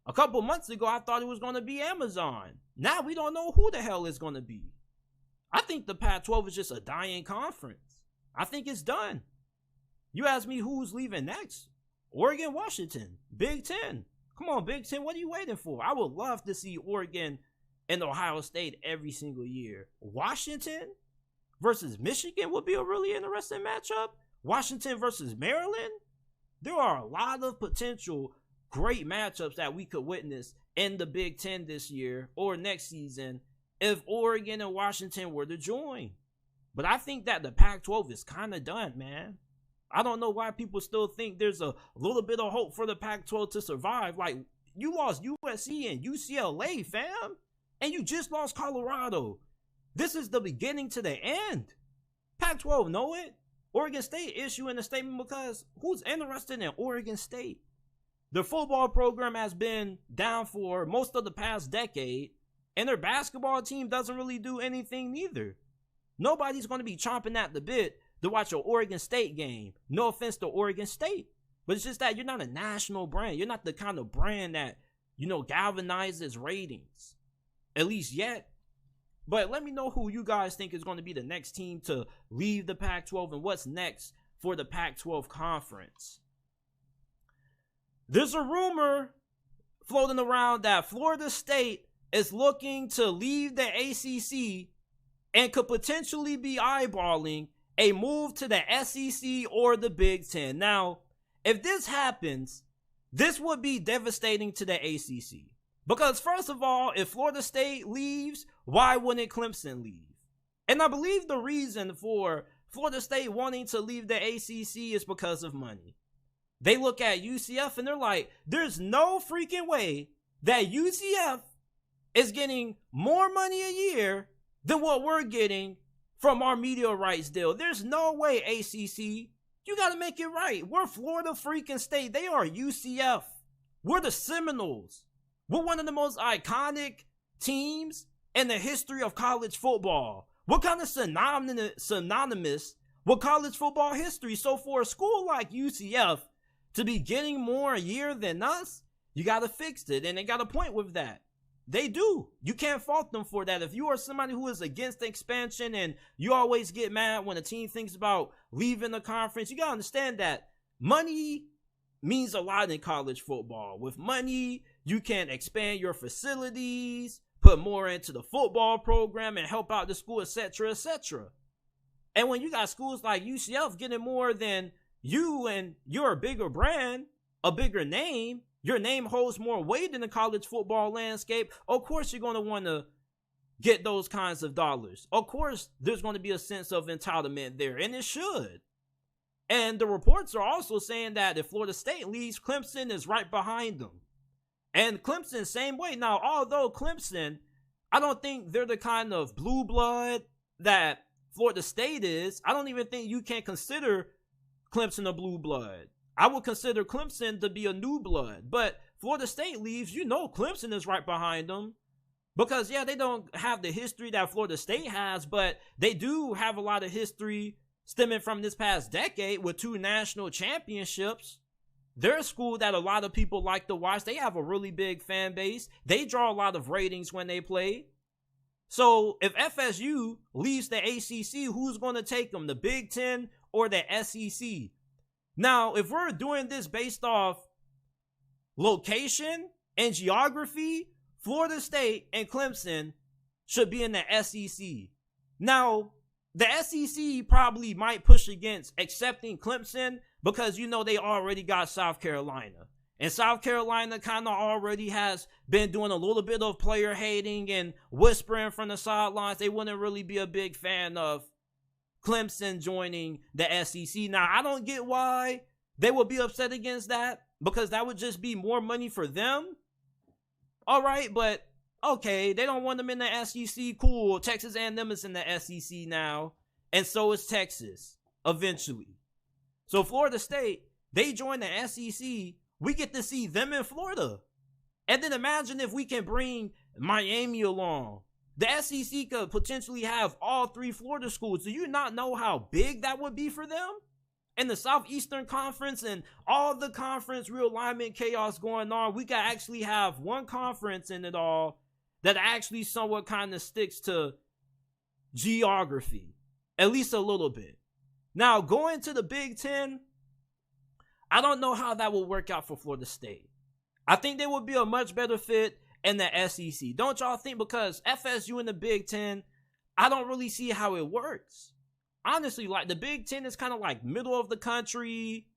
A couple months ago, I thought it was going to be Amazon. Now we don't know who the hell it's going to be. I think the Pac-12 is just a dying conference. I think it's done. You ask me who's leaving next? Oregon, Washington, Big Ten. Come on, Big Ten, what are you waiting for? I would love to see Oregon and Ohio State every single year. Washington versus Michigan would be a really interesting matchup. Washington versus Maryland. There are a lot of potential great matchups that we could witness in the Big Ten this year or next season if Oregon and Washington were to join. But I think that the Pac-12 is kind of done, man. I don't know why people still think there's a little bit of hope for the Pac-12 to survive. Like, you lost USC and UCLA, fam. And you just lost Colorado. This is the beginning to the end. Pac-12 know it. Oregon State issuing a statement because who's interested in Oregon State? Their football program has been down for most of the past decade, and their basketball team doesn't really do anything neither. Nobody's going to be chomping at the bit to watch an Oregon State game. No offense to Oregon State, but it's just that you're not a national brand. You're not the kind of brand that, galvanizes ratings, at least yet. But let me know who you guys think is going to be the next team to leave the Pac-12 and what's next for the Pac-12 conference. There's a rumor floating around that Florida State is looking to leave the ACC and could potentially be eyeballing a move to the SEC or the Big Ten. Now, if this happens, this would be devastating to the ACC. Because first of all, if Florida State leaves, why wouldn't Clemson leave? And I believe the reason for Florida State wanting to leave the ACC is because of money. They look at UCF and they're like, there's no freaking way that UCF is getting more money a year than what we're getting from our media rights deal. There's no way, ACC. You got to make it right. We're Florida freaking State. They are UCF. We're the Seminoles. We're one of the most iconic teams in the history of college football. We're kind of synonymous with college football history. So for a school like UCF to be getting more a year than us, you got to fix it. And they got a point with that. They do. You can't fault them for that. If you are somebody who is against the expansion and you always get mad when a team thinks about leaving the conference, you got to understand that money means a lot in college football. With money, you can expand your facilities, put more into the football program and help out the school, etc., etc. And when you got schools like UCF getting more than you and you're a bigger brand, a bigger name, your name holds more weight in the college football landscape, of course you're going to want to get those kinds of dollars. Of course, there's going to be a sense of entitlement there, and it should. And the reports are also saying that if Florida State leaves, Clemson is right behind them. And Clemson, same way. Now, although Clemson, I don't think they're the kind of blue blood that Florida State is. I don't even think you can consider Clemson a blue blood. I would consider Clemson to be a new blood. But Florida State leaves, you know Clemson is right behind them. Because, yeah, they don't have the history that Florida State has, but they do have a lot of history stemming from this past decade with 2 national championships. They're a school that a lot of people like to watch. They have a really big fan base. They draw a lot of ratings when they play. So if FSU leaves the ACC, who's going to take them? The Big Ten or the SEC? Now, if we're doing this based off location and geography, Florida State and Clemson should be in the SEC. Now, the SEC probably might push against accepting Clemson because, you know, they already got South Carolina. And South Carolina kind of already has been doing a little bit of player hating and whispering from the sidelines. They wouldn't really be a big fan of Clemson joining the SEC. Now, I don't get why they would be upset against that, because that would just be more money for them. All right, but okay, they don't want them in the SEC. Cool. Texas A&M is in the SEC now, and so is Texas eventually. So Florida State, they join the SEC. We get to see them in Florida. And then imagine if we can bring Miami along. The SEC could potentially have all 3 Florida schools. Do you not know how big that would be for them? In the Southeastern Conference and all the conference realignment chaos going on, we could actually have one conference in it all that actually somewhat kind of sticks to geography, at least a little bit. Now, going to the Big Ten, I don't know how that will work out for Florida State. I think they would be a much better fit in the SEC. Don't y'all think? Because FSU in the Big Ten, I don't really see how it works. Honestly, like, the Big Ten is kind of like middle of the country.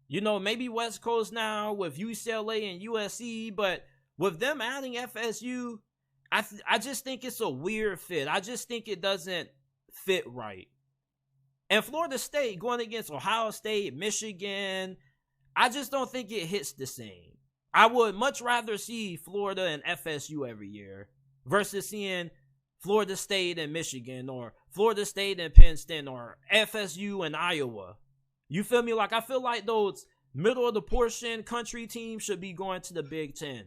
You know, maybe West Coast now with UCLA and USC, but with them adding FSU, I just think it's a weird fit. I just think it doesn't fit right. And Florida State going against Ohio State, Michigan, I just don't think it hits the same. I would much rather see Florida and FSU every year versus seeing Florida State and Michigan, or Florida State and Penn State, or FSU and Iowa. You feel me? Like, I feel like those middle of the portion country teams should be going to the Big Ten.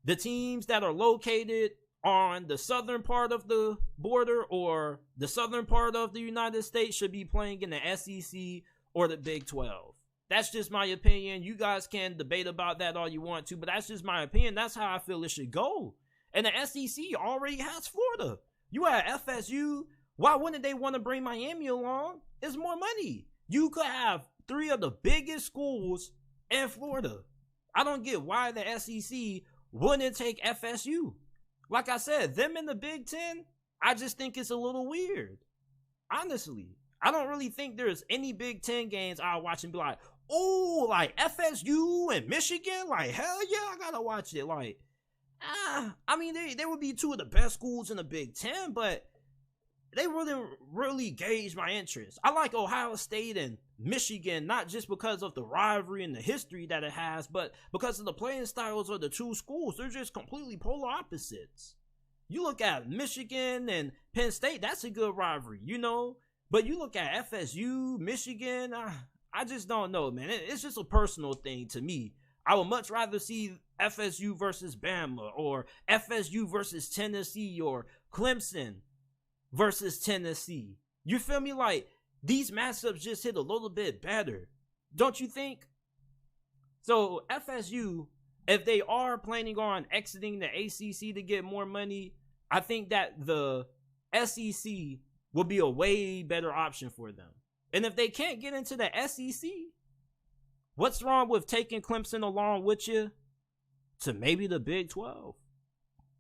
The teams that are located on the southern part of the border or the southern part of the United States should be playing in the SEC or the Big 12. That's just my opinion. You guys can debate about that all you want to, but that's just my opinion. That's how I feel it should go. And the SEC already has Florida. You have FSU. Why wouldn't they want to bring Miami along? It's more money. You could have 3 of the biggest schools in Florida. I don't get why the SEC wouldn't take FSU. Like I said, them in the Big Ten, I just think it's a little weird. Honestly, I don't really think there's any Big Ten games I'll watch and be like, oh, like FSU and Michigan? Like, hell yeah, I gotta watch it. Like, I mean, they would be 2 of the best schools in the Big Ten, but they wouldn't really gauge my interest. I like Ohio State and Michigan, not just because of the rivalry and the history that it has, but because of the playing styles of the 2 schools. They're just completely polar opposites. You look at Michigan and Penn State, that's a good rivalry, you know? But you look at FSU, Michigan, I just don't know, man. It's just a personal thing to me. I would much rather see FSU versus Bama, or FSU versus Tennessee, or Clemson versus Tennessee. You feel me? Like, these matchups just hit a little bit better, don't you think? So FSU, if they are planning on exiting the ACC to get more money, I think that the SEC will be a way better option for them. And if they can't get into the SEC, what's wrong with taking Clemson along with you to maybe the Big 12?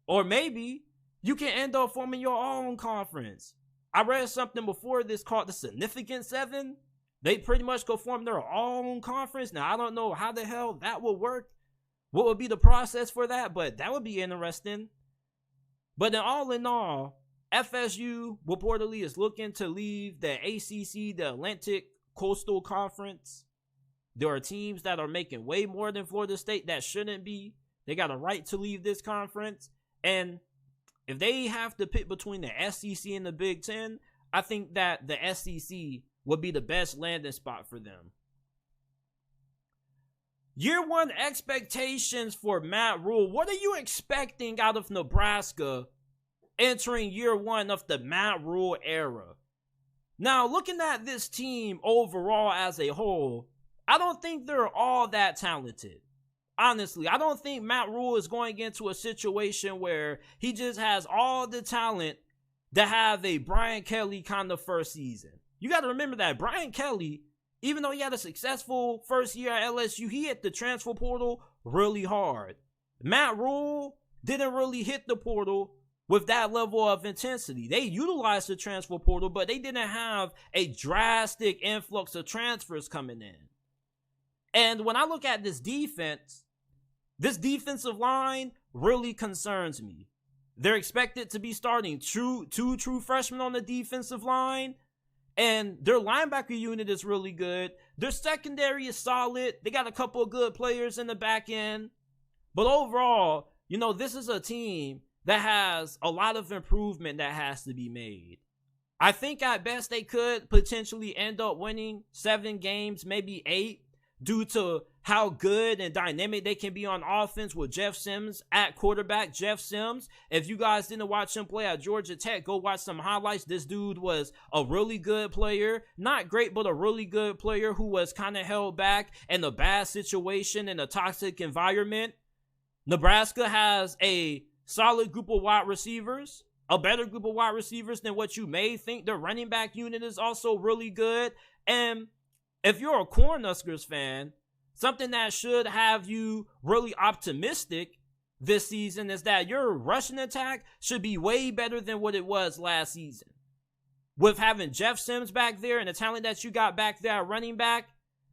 Or maybe you can end up forming your own conference. I read something before this called the Significant Seven. They pretty much go form their own conference. Now, I don't know how the hell that will work. What would be the process for that? But that would be interesting. But in all, FSU reportedly is looking to leave the ACC, the Atlantic Coastal Conference. There are teams that are making way more than Florida State that shouldn't be. They got a right to leave this conference. And if they have to pick between the SEC and the Big Ten, I think that the SEC would be the best landing spot for them. Year one expectations for Matt Rhule. What are you expecting out of Nebraska entering year one of the Matt Rhule era? Now, looking at this team overall as a whole, I don't think they're all that talented. Honestly, I don't think Matt Rhule is going into a situation where he just has all the talent to have a Brian Kelly kind of first season. You got to remember that Brian Kelly, even though he had a successful first year at LSU, he hit the transfer portal really hard. Matt Rhule didn't really hit the portal with that level of intensity. They utilized the transfer portal, but they didn't have a drastic influx of transfers coming in. And when I look at this defensive line really concerns me. They're expected to be starting two true freshmen on the defensive line. And their linebacker unit is really good. Their secondary is solid. They got a couple of good players in the back end. But overall, this is a team that has a lot of improvement that has to be made. I think at best they could potentially end up winning 7 games, maybe 8, due to how good and dynamic they can be on offense with Jeff Sims at quarterback. Jeff Sims, if you guys didn't watch him play at Georgia Tech, go watch some highlights. This dude was a really good player. Not great, but a really good player who was kind of held back in a bad situation in a toxic environment. Nebraska has a solid group of wide receivers, a better group of wide receivers than what you may think. Their running back unit is also really good. And if you're a Cornhuskers fan, something that should have you really optimistic this season is that your rushing attack should be way better than what it was last season. With having Jeff Sims back there and the talent that you got back there at running back,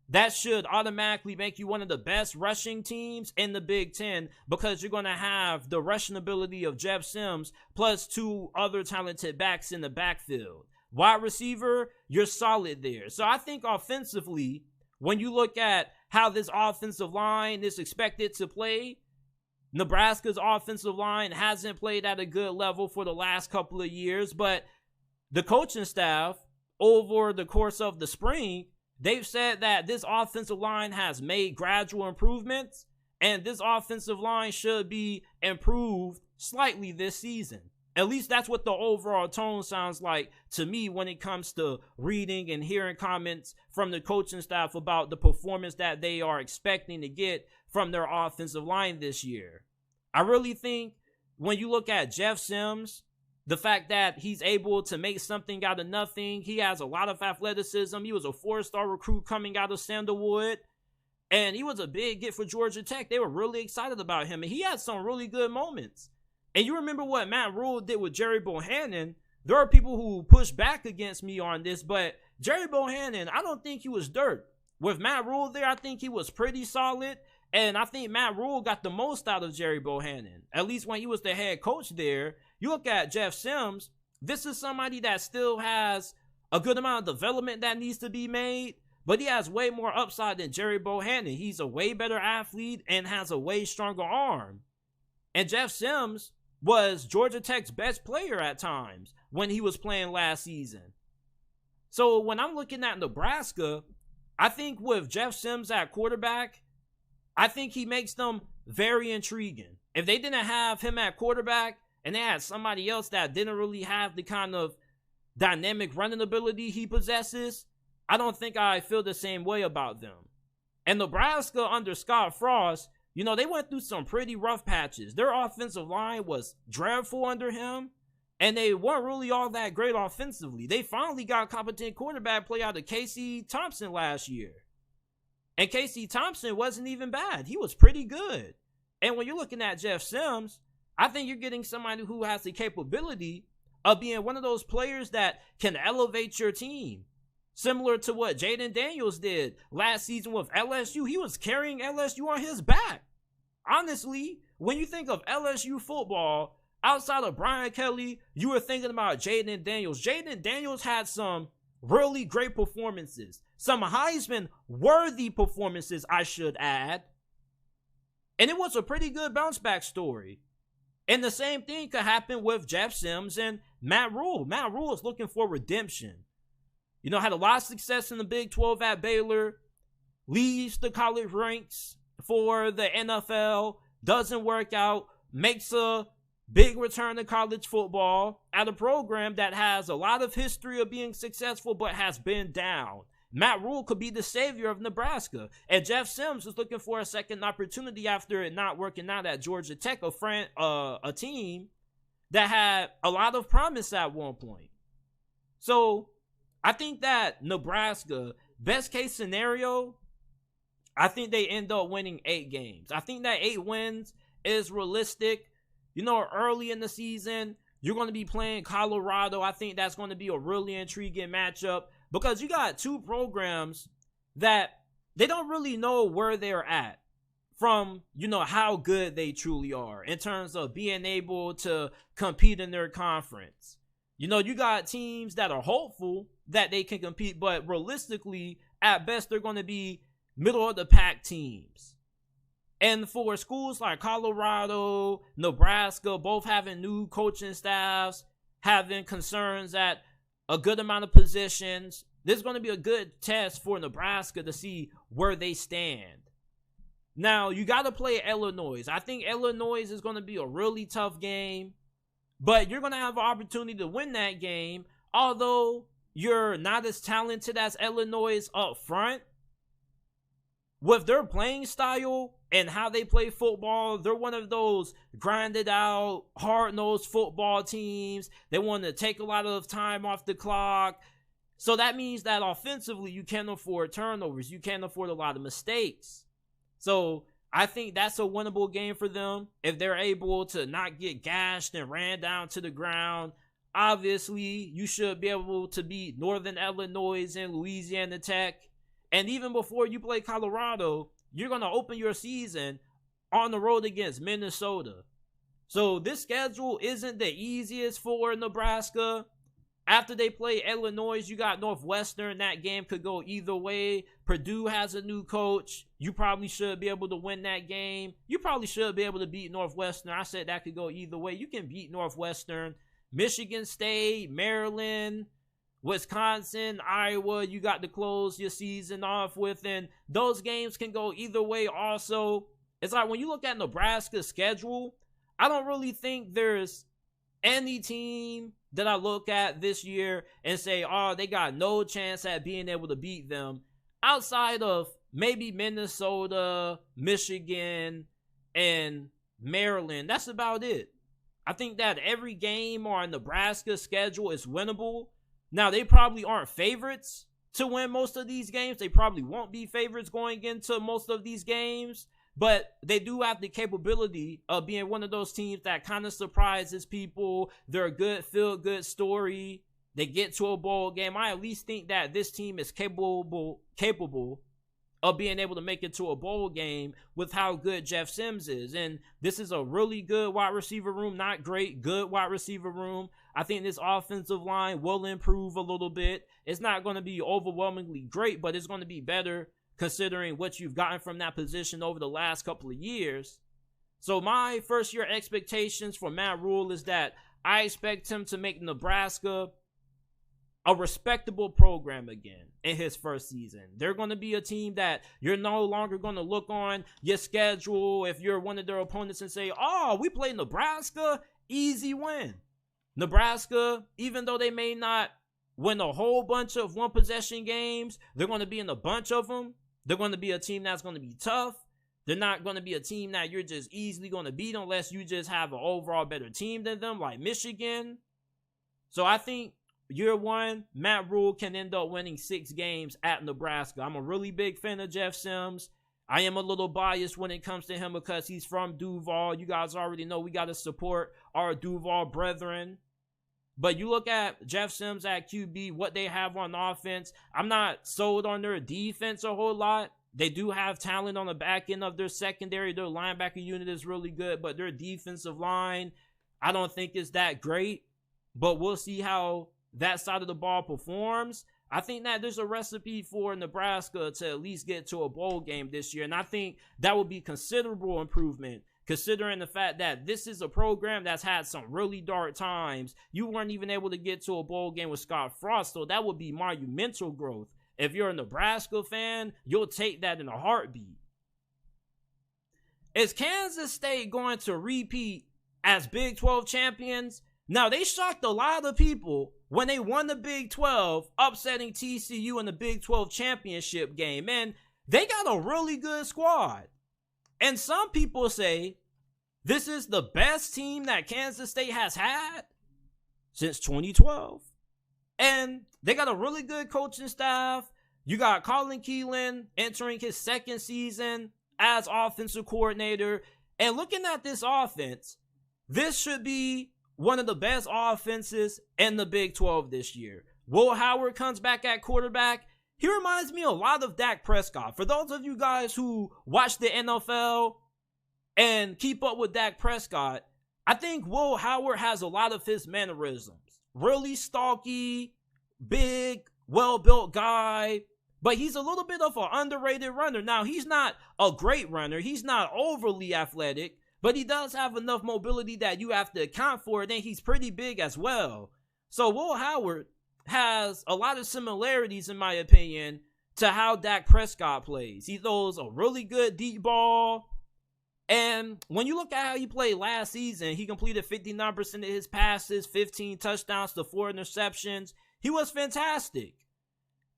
that should automatically make you one of the best rushing teams in the Big Ten, because you're going to have the rushing ability of Jeff Sims plus 2 other talented backs in the backfield. Wide receiver, you're solid there. So I think offensively, when you look at how this offensive line is expected to play, Nebraska's offensive line hasn't played at a good level for the last couple of years, but the coaching staff over the course of the spring, they've said that this offensive line has made gradual improvements, and this offensive line should be improved slightly this season. At least that's what the overall tone sounds like to me when it comes to reading and hearing comments from the coaching staff about the performance that they are expecting to get from their offensive line this year. I really think when you look at Jeff Sims, the fact that he's able to make something out of nothing, he has a lot of athleticism. He was a 4-star recruit coming out of Sandalwood, and he was a big get for Georgia Tech. They were really excited about him, and he had some really good moments. And you remember what Matt Rhule did with Jerry Bohannon. There are people who push back against me on this, but Jerry Bohannon, I don't think he was dirt. With Matt Rhule there, I think he was pretty solid. And I think Matt Rhule got the most out of Jerry Bohannon, at least when he was the head coach there. You look at Jeff Sims, this is somebody that still has a good amount of development that needs to be made, but he has way more upside than Jerry Bohannon. He's a way better athlete and has a way stronger arm. And Jeff Sims was Georgia Tech's best player at times when he was playing last season. So when I'm looking at Nebraska, I think with Jeff Sims at quarterback, I think he makes them very intriguing. If they didn't have him at quarterback and they had somebody else that didn't really have the kind of dynamic running ability he possesses, I don't think I feel the same way about them. And Nebraska under Scott Frost, they went through some pretty rough patches. Their offensive line was dreadful under him, and they weren't really all that great offensively. They finally got competent quarterback play out of Casey Thompson last year. And Casey Thompson wasn't even bad. He was pretty good. And when you're looking at Jeff Sims, I think you're getting somebody who has the capability of being one of those players that can elevate your team. Similar to what Jaden Daniels did last season with LSU. He was carrying LSU on his back. Honestly, when you think of LSU football, outside of Brian Kelly, you were thinking about Jaden Daniels. Jaden Daniels had some really great performances, some Heisman-worthy performances, I should add. And it was a pretty good bounce-back story. And the same thing could happen with Jeff Sims and Matt Rhule. Matt Rhule is looking for redemption. You know, had a lot of success in the Big 12 at Baylor, leaves the college ranks for the NFL, doesn't work out, makes a big return to college football at a program that has a lot of history of being successful but has been down. Matt Rhule could be the savior of Nebraska. And Jeff Sims is looking for a second opportunity after it not working out at Georgia Tech, a team that had a lot of promise at one point. So I think that Nebraska, best case scenario, I think they end up winning 8 games. I think that 8 wins is realistic. You know, early in the season, you're going to be playing Colorado. I think that's going to be a really intriguing matchup because you got 2 programs that they don't really know where they're at from, you know, how good they truly are in terms of being able to compete in their conference. You know, you got teams that are hopeful that they can compete, but realistically, at best, they're going to be middle of the pack teams. And for schools like Colorado, Nebraska, both having new coaching staffs, having concerns at a good amount of positions, this is going to be a good test for Nebraska to see where they stand. Now, you got to play Illinois. I think Illinois is going to be a really tough game, but you're going to have an opportunity to win that game, although you're not as talented as Illinois up front. With their playing style and how they play football, they're one of those grinded out, hard-nosed football teams. They want to take a lot of time off the clock. So that means that offensively, you can't afford turnovers. You can't afford a lot of mistakes. So I think that's a winnable game for them if they're able to not get gashed and ran down to the ground. Obviously, you should be able to beat Northern Illinois and Louisiana Tech. And even before you play Colorado, you're going to open your season on the road against Minnesota. So this schedule isn't the easiest for Nebraska. After they play Illinois, you got Northwestern. That game could go either way. Purdue has a new coach. You probably should be able to win that game. You probably should be able to beat Northwestern. I said that could go either way. You can beat Northwestern. Michigan State, Maryland, Wisconsin, Iowa, you got to close your season off with, and those games can go either way also. It's like when you look at Nebraska's schedule, I don't really think there's any team that I look at this year and say, oh, they got no chance at being able to beat them outside of maybe Minnesota, Michigan, and Maryland. That's about it. I think that every game on Nebraska's schedule is winnable. Now, they probably aren't favorites to win most of these games. They probably won't be favorites going into most of these games. But they do have the capability of being one of those teams that kind of surprises people. They're a good, feel-good story. They get to a bowl game. I at least think that this team is capable of being able to make it to a bowl game with how good Jeff Sims is. And this is a really good wide receiver room. Not great, good wide receiver room. I think this offensive line will improve a little bit. It's not going to be overwhelmingly great, but it's going to be better considering what you've gotten from that position over the last couple of years. So my first year expectations for Matt Rhule is that I expect him to make Nebraska a respectable program again in his first season. They're going to be a team that you're no longer going to look on your schedule if you're one of their opponents and say, oh, we play Nebraska, easy win. Nebraska, even though they may not win a whole bunch of one-possession games, they're going to be in a bunch of them. They're going to be a team that's going to be tough. They're not going to be a team that you're just easily going to beat unless you just have an overall better team than them, like Michigan. So I think year one, Matt Rhule can end up winning 6 games at Nebraska. I'm a really big fan of Jeff Sims. I am a little biased when it comes to him because he's from Duval. You guys already know we got to support our Duval brethren. But you look at Jeff Sims at QB, what they have on offense. I'm not sold on their defense a whole lot. They do have talent on the back end of their secondary. Their linebacker unit is really good, but their defensive line, I don't think it's that great, but we'll see how that side of the ball performs. I think that there's a recipe for Nebraska to at least get to a bowl game this year, and I think that would be considerable improvement considering the fact that this is a program that's had some really dark times. You weren't even able to get to a bowl game with Scott Frost, so that would be monumental growth. If you're a Nebraska fan, you'll take that in a heartbeat. Is Kansas State going to repeat as Big 12 champions? Now, they shocked a lot of people when they won the Big 12, upsetting TCU in the Big 12 championship game. And they got a really good squad. And some people say this is the best team that Kansas State has had since 2012. And they got a really good coaching staff. You got Colin Keelan entering his second season as offensive coordinator. And looking at this offense, this should be one of the best offenses in the Big 12 this year. Will Howard comes back at quarterback. He reminds me a lot of Dak Prescott. For those of you guys who watch the NFL and keep up with Dak Prescott, I think Will Howard has a lot of his mannerisms. Really stocky, big, well-built guy, but he's a little bit of an underrated runner. Now, he's not a great runner. He's not overly athletic, but he does have enough mobility that you have to account for it, and he's pretty big as well. So Will Howard has a lot of similarities, in my opinion, to how Dak Prescott plays. He throws a really good deep ball, and when you look at how he played last season, he completed 59% of his passes, 15 touchdowns to 4 interceptions. He was fantastic.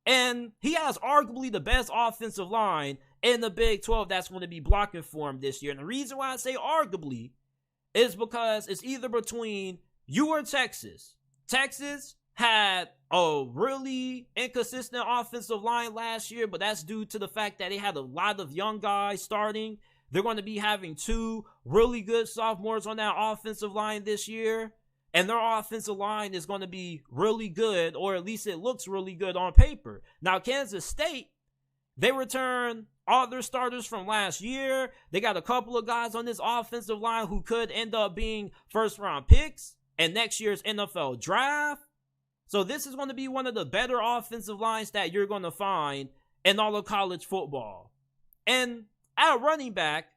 And he has arguably the best offensive line in the Big 12 that's going to be blocking for him this year. And the reason why I say arguably is because it's either between you or Texas. Texas had a really inconsistent offensive line last year, but that's due to the fact that they had a lot of young guys starting. They're going to be having 2 really good sophomores on that offensive line this year. And their offensive line is going to be really good, or at least it looks really good on paper. Now, Kansas State, they return all their starters from last year. They got a couple of guys on this offensive line who could end up being first-round picks in next year's NFL draft. So this is going to be one of the better offensive lines that you're going to find in all of college football. And at running back,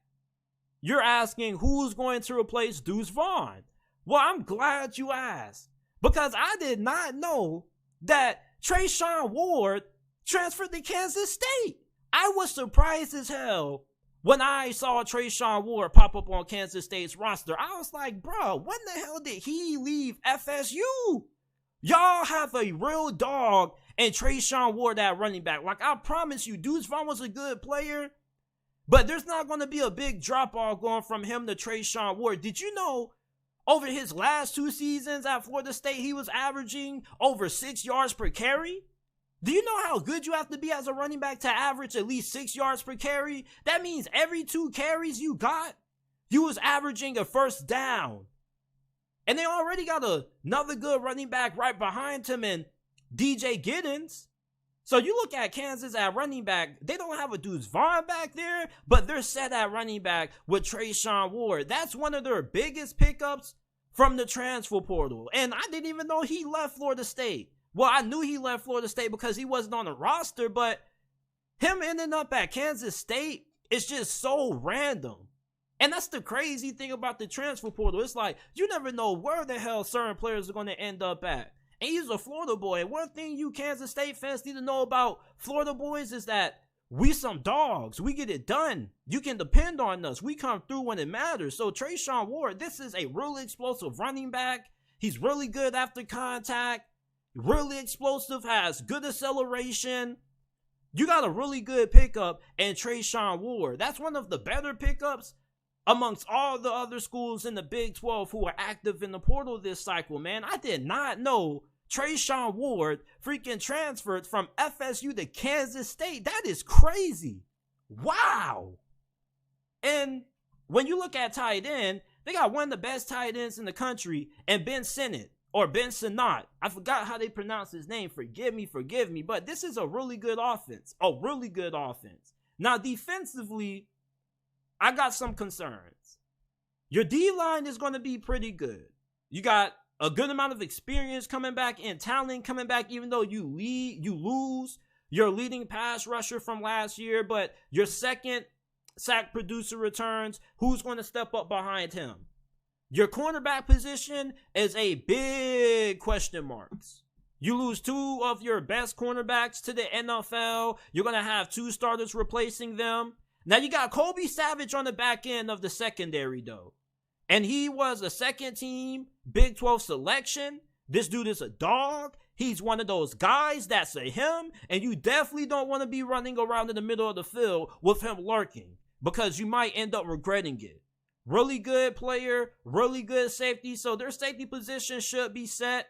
you're asking who's going to replace Deuce Vaughn. Well, I'm glad you asked, because I did not know that Treshaun Ward transferred to Kansas State. I was surprised as hell when I saw Treshaun Ward pop up on Kansas State's roster. I was like, bro, when the hell did he leave FSU? Y'all have a real dog and Treshaun Ward at running back. Like, I promise you, Deuce Vaughn was a good player, but there's not going to be a big drop-off going from him to Treshaun Ward. Did you know over his last 2 seasons at Florida State, he was averaging over 6 yards per carry? Do you know how good you have to be as a running back to average at least 6 yards per carry? That means every 2 carries you got, you was averaging a first down. And they already got another good running back right behind him in DJ Giddens. So you look at Kansas at running back, they don't have a Deuce Vaughn back there, but they're set at running back with Treshaun Ward. That's one of their biggest pickups from the transfer portal. And I didn't even know he left Florida State. Well, I knew he left Florida State because he wasn't on the roster, but him ending up at Kansas State is just so random. And that's the crazy thing about the transfer portal. It's like, you never know where the hell certain players are going to end up at. And he's a Florida boy. And one thing you Kansas State fans need to know about Florida boys is that we some dogs. We get it done. You can depend on us. We come through when it matters. So Treshaun Ward, this is a really explosive running back. He's really good after contact. Really explosive, has good acceleration. You got a really good pickup in Treshaun Ward. That's one of the better pickups amongst all the other schools in the Big 12 who are active in the portal this cycle, man. I did not know Treshaun Ward freaking transferred from FSU to Kansas State. That is crazy. Wow. And when you look at tight end, they got one of the best tight ends in the country, and Ben Sinnott, or Ben Sinnott. I forgot how they pronounce his name. Forgive me. But this is a really good offense. A really good offense. Now, defensively, I got some concerns. Your D-line is going to be pretty good. You got a good amount of experience coming back and talent coming back, even though you lose your leading pass rusher from last year, but your second sack producer returns. Who's going to step up behind him? Your cornerback position is a big question marks. You lose two of your best cornerbacks to the NFL. You're going to have two starters replacing them. Now you got Kobe Savage on the back end of the secondary though. And he was a second team Big 12 selection. This dude is a dog. He's one of those guys that's a him. And you definitely don't want to be running around in the middle of the field with him lurking, because you might end up regretting it. Really good player, really good safety. So their safety position should be set.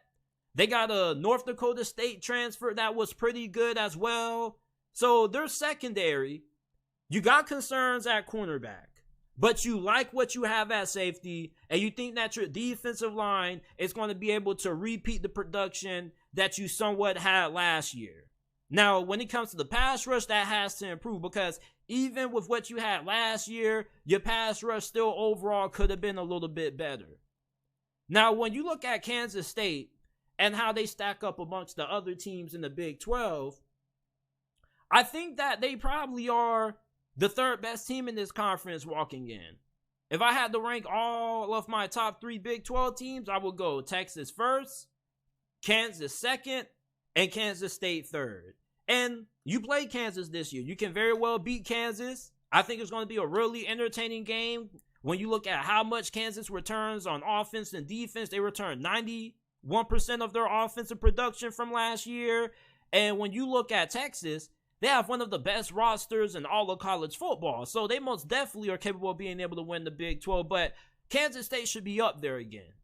They got a North Dakota State transfer that was pretty good as well. So their secondary, you got concerns at cornerback, but you like what you have at safety, and you think that your defensive line is going to be able to repeat the production that you somewhat had last year. Now, when it comes to the pass rush, that has to improve, because even with what you had last year, your pass rush still overall could have been a little bit better. Now, when you look at Kansas State and how they stack up amongst the other teams in the Big 12, I think that they probably are the third best team in this conference walking in. If I had to rank all of my top 3 Big 12 teams, I would go Texas first, Kansas second, and Kansas State third. And you play Kansas this year. You can very well beat Kansas. I think it's going to be a really entertaining game. When you look at how much Kansas returns on offense and defense, they return 91% of their offensive production from last year. And when you look at Texas, they have one of the best rosters in all of college football. So they most definitely are capable of being able to win the Big 12. But Kansas State should be up there again.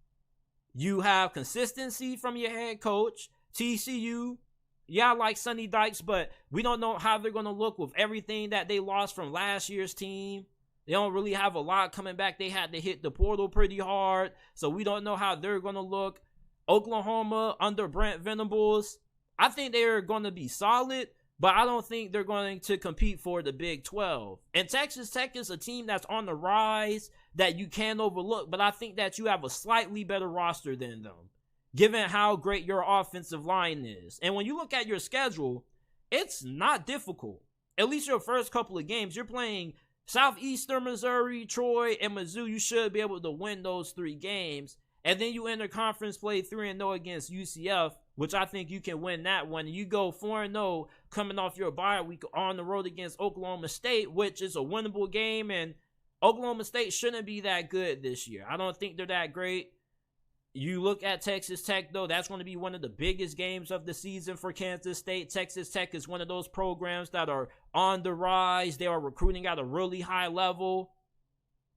You have consistency from your head coach. TCU, yeah, I like Sonny Dykes, but we don't know how they're going to look with everything that they lost from last year's team. They don't really have a lot coming back. They had to hit the portal pretty hard, so we don't know how they're going to look. Oklahoma under Brent Venables, I think they're going to be solid, but I don't think they're going to compete for the Big 12. And Texas Tech is a team that's on the rise that you can't overlook, but I think that you have a slightly better roster than them, given how great your offensive line is. And when you look at your schedule, it's not difficult. At least your first couple of games, you're playing Southeastern Missouri, Troy, and Mizzou. You should be able to win those 3 games. And then you enter conference play 3-0 against UCF, which I think you can win that one. You go 4-0 coming off your bye week on the road against Oklahoma State, which is a winnable game. And Oklahoma State shouldn't be that good this year. I don't think they're that great. You look at Texas Tech, though, that's going to be one of the biggest games of the season for Kansas State. Texas Tech is one of those programs that are on the rise. They are recruiting at a really high level.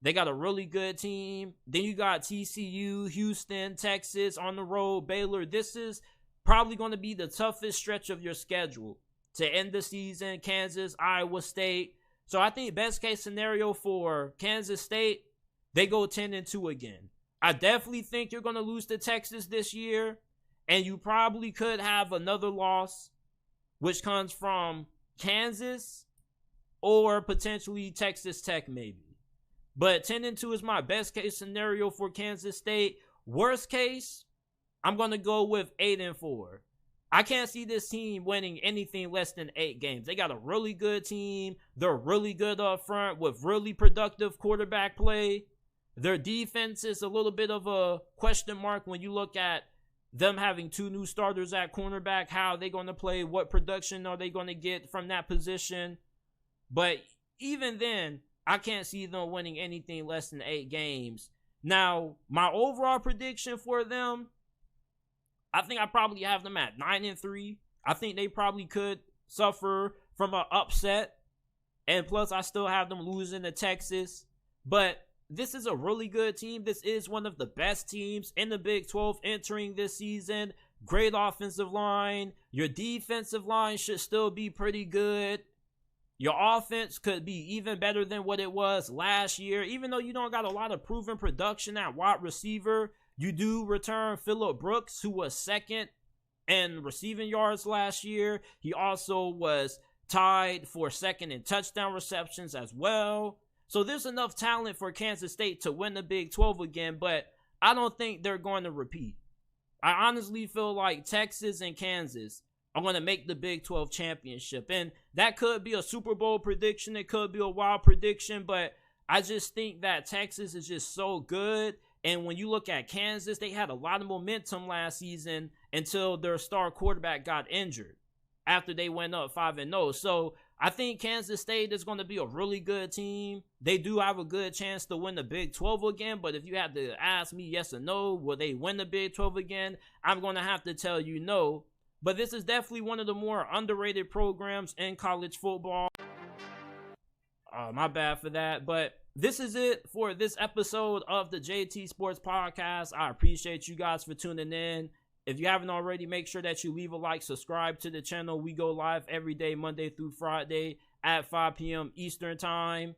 They got a really good team. Then you got TCU, Houston, Texas on the road, Baylor. This is probably going to be the toughest stretch of your schedule to end the season. Kansas, Iowa State. So I think best case scenario for Kansas State, they go 10-2 again. I definitely think you're going to lose to Texas this year, and you probably could have another loss, which comes from Kansas or potentially Texas Tech maybe. But 10-2 is my best case scenario for Kansas State. Worst case, I'm going to go with 8-4. I can't see this team winning anything less than 8 games. They got a really good team. They're really good up front with really productive quarterback play. Their defense is a little bit of a question mark when you look at them having 2 new starters at cornerback. How are they going to play? What production are they going to get from that position? But even then, I can't see them winning anything less than 8 games. Now, my overall prediction for them, I think I probably have them at 9-3. I think they probably could suffer from an upset. And plus, I still have them losing to Texas. But this is a really good team. This is one of the best teams in the Big 12 entering this season. Great offensive line. Your defensive line should still be pretty good. Your offense could be even better than what it was last year. Even though you don't got a lot of proven production at wide receiver, you do return Phillip Brooks, who was second in receiving yards last year. He also was tied for second in touchdown receptions as well. So there's enough talent for Kansas State to win the Big 12 again, but I don't think they're going to repeat. I honestly feel like Texas and Kansas are going to make the Big 12 championship. And that could be a Super Bowl prediction. It could be a wild prediction. But I just think that Texas is just so good. And when you look at Kansas, they had a lot of momentum last season until their star quarterback got injured after they went up 5-0. So I think Kansas State is going to be a really good team. They do have a good chance to win the Big 12 again, but if you had to ask me yes or no, will they win the Big 12 again? I'm going to have to tell you no. But this is definitely one of the more underrated programs in college football. My bad for that. But this is it for this episode of the JT Sports Podcast. I appreciate you guys for tuning in. If you haven't already, make sure that you leave a like, subscribe to the channel. We go live every day, Monday through Friday at 5 p.m. Eastern Time.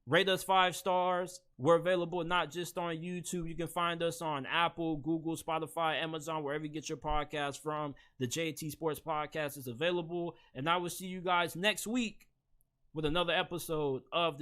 Rate us 5 stars. We're available not just on YouTube. You can find us on Apple, Google, Spotify, Amazon, wherever you get your podcast from. The JT Sports Podcast is available. And I will see you guys next week with another episode of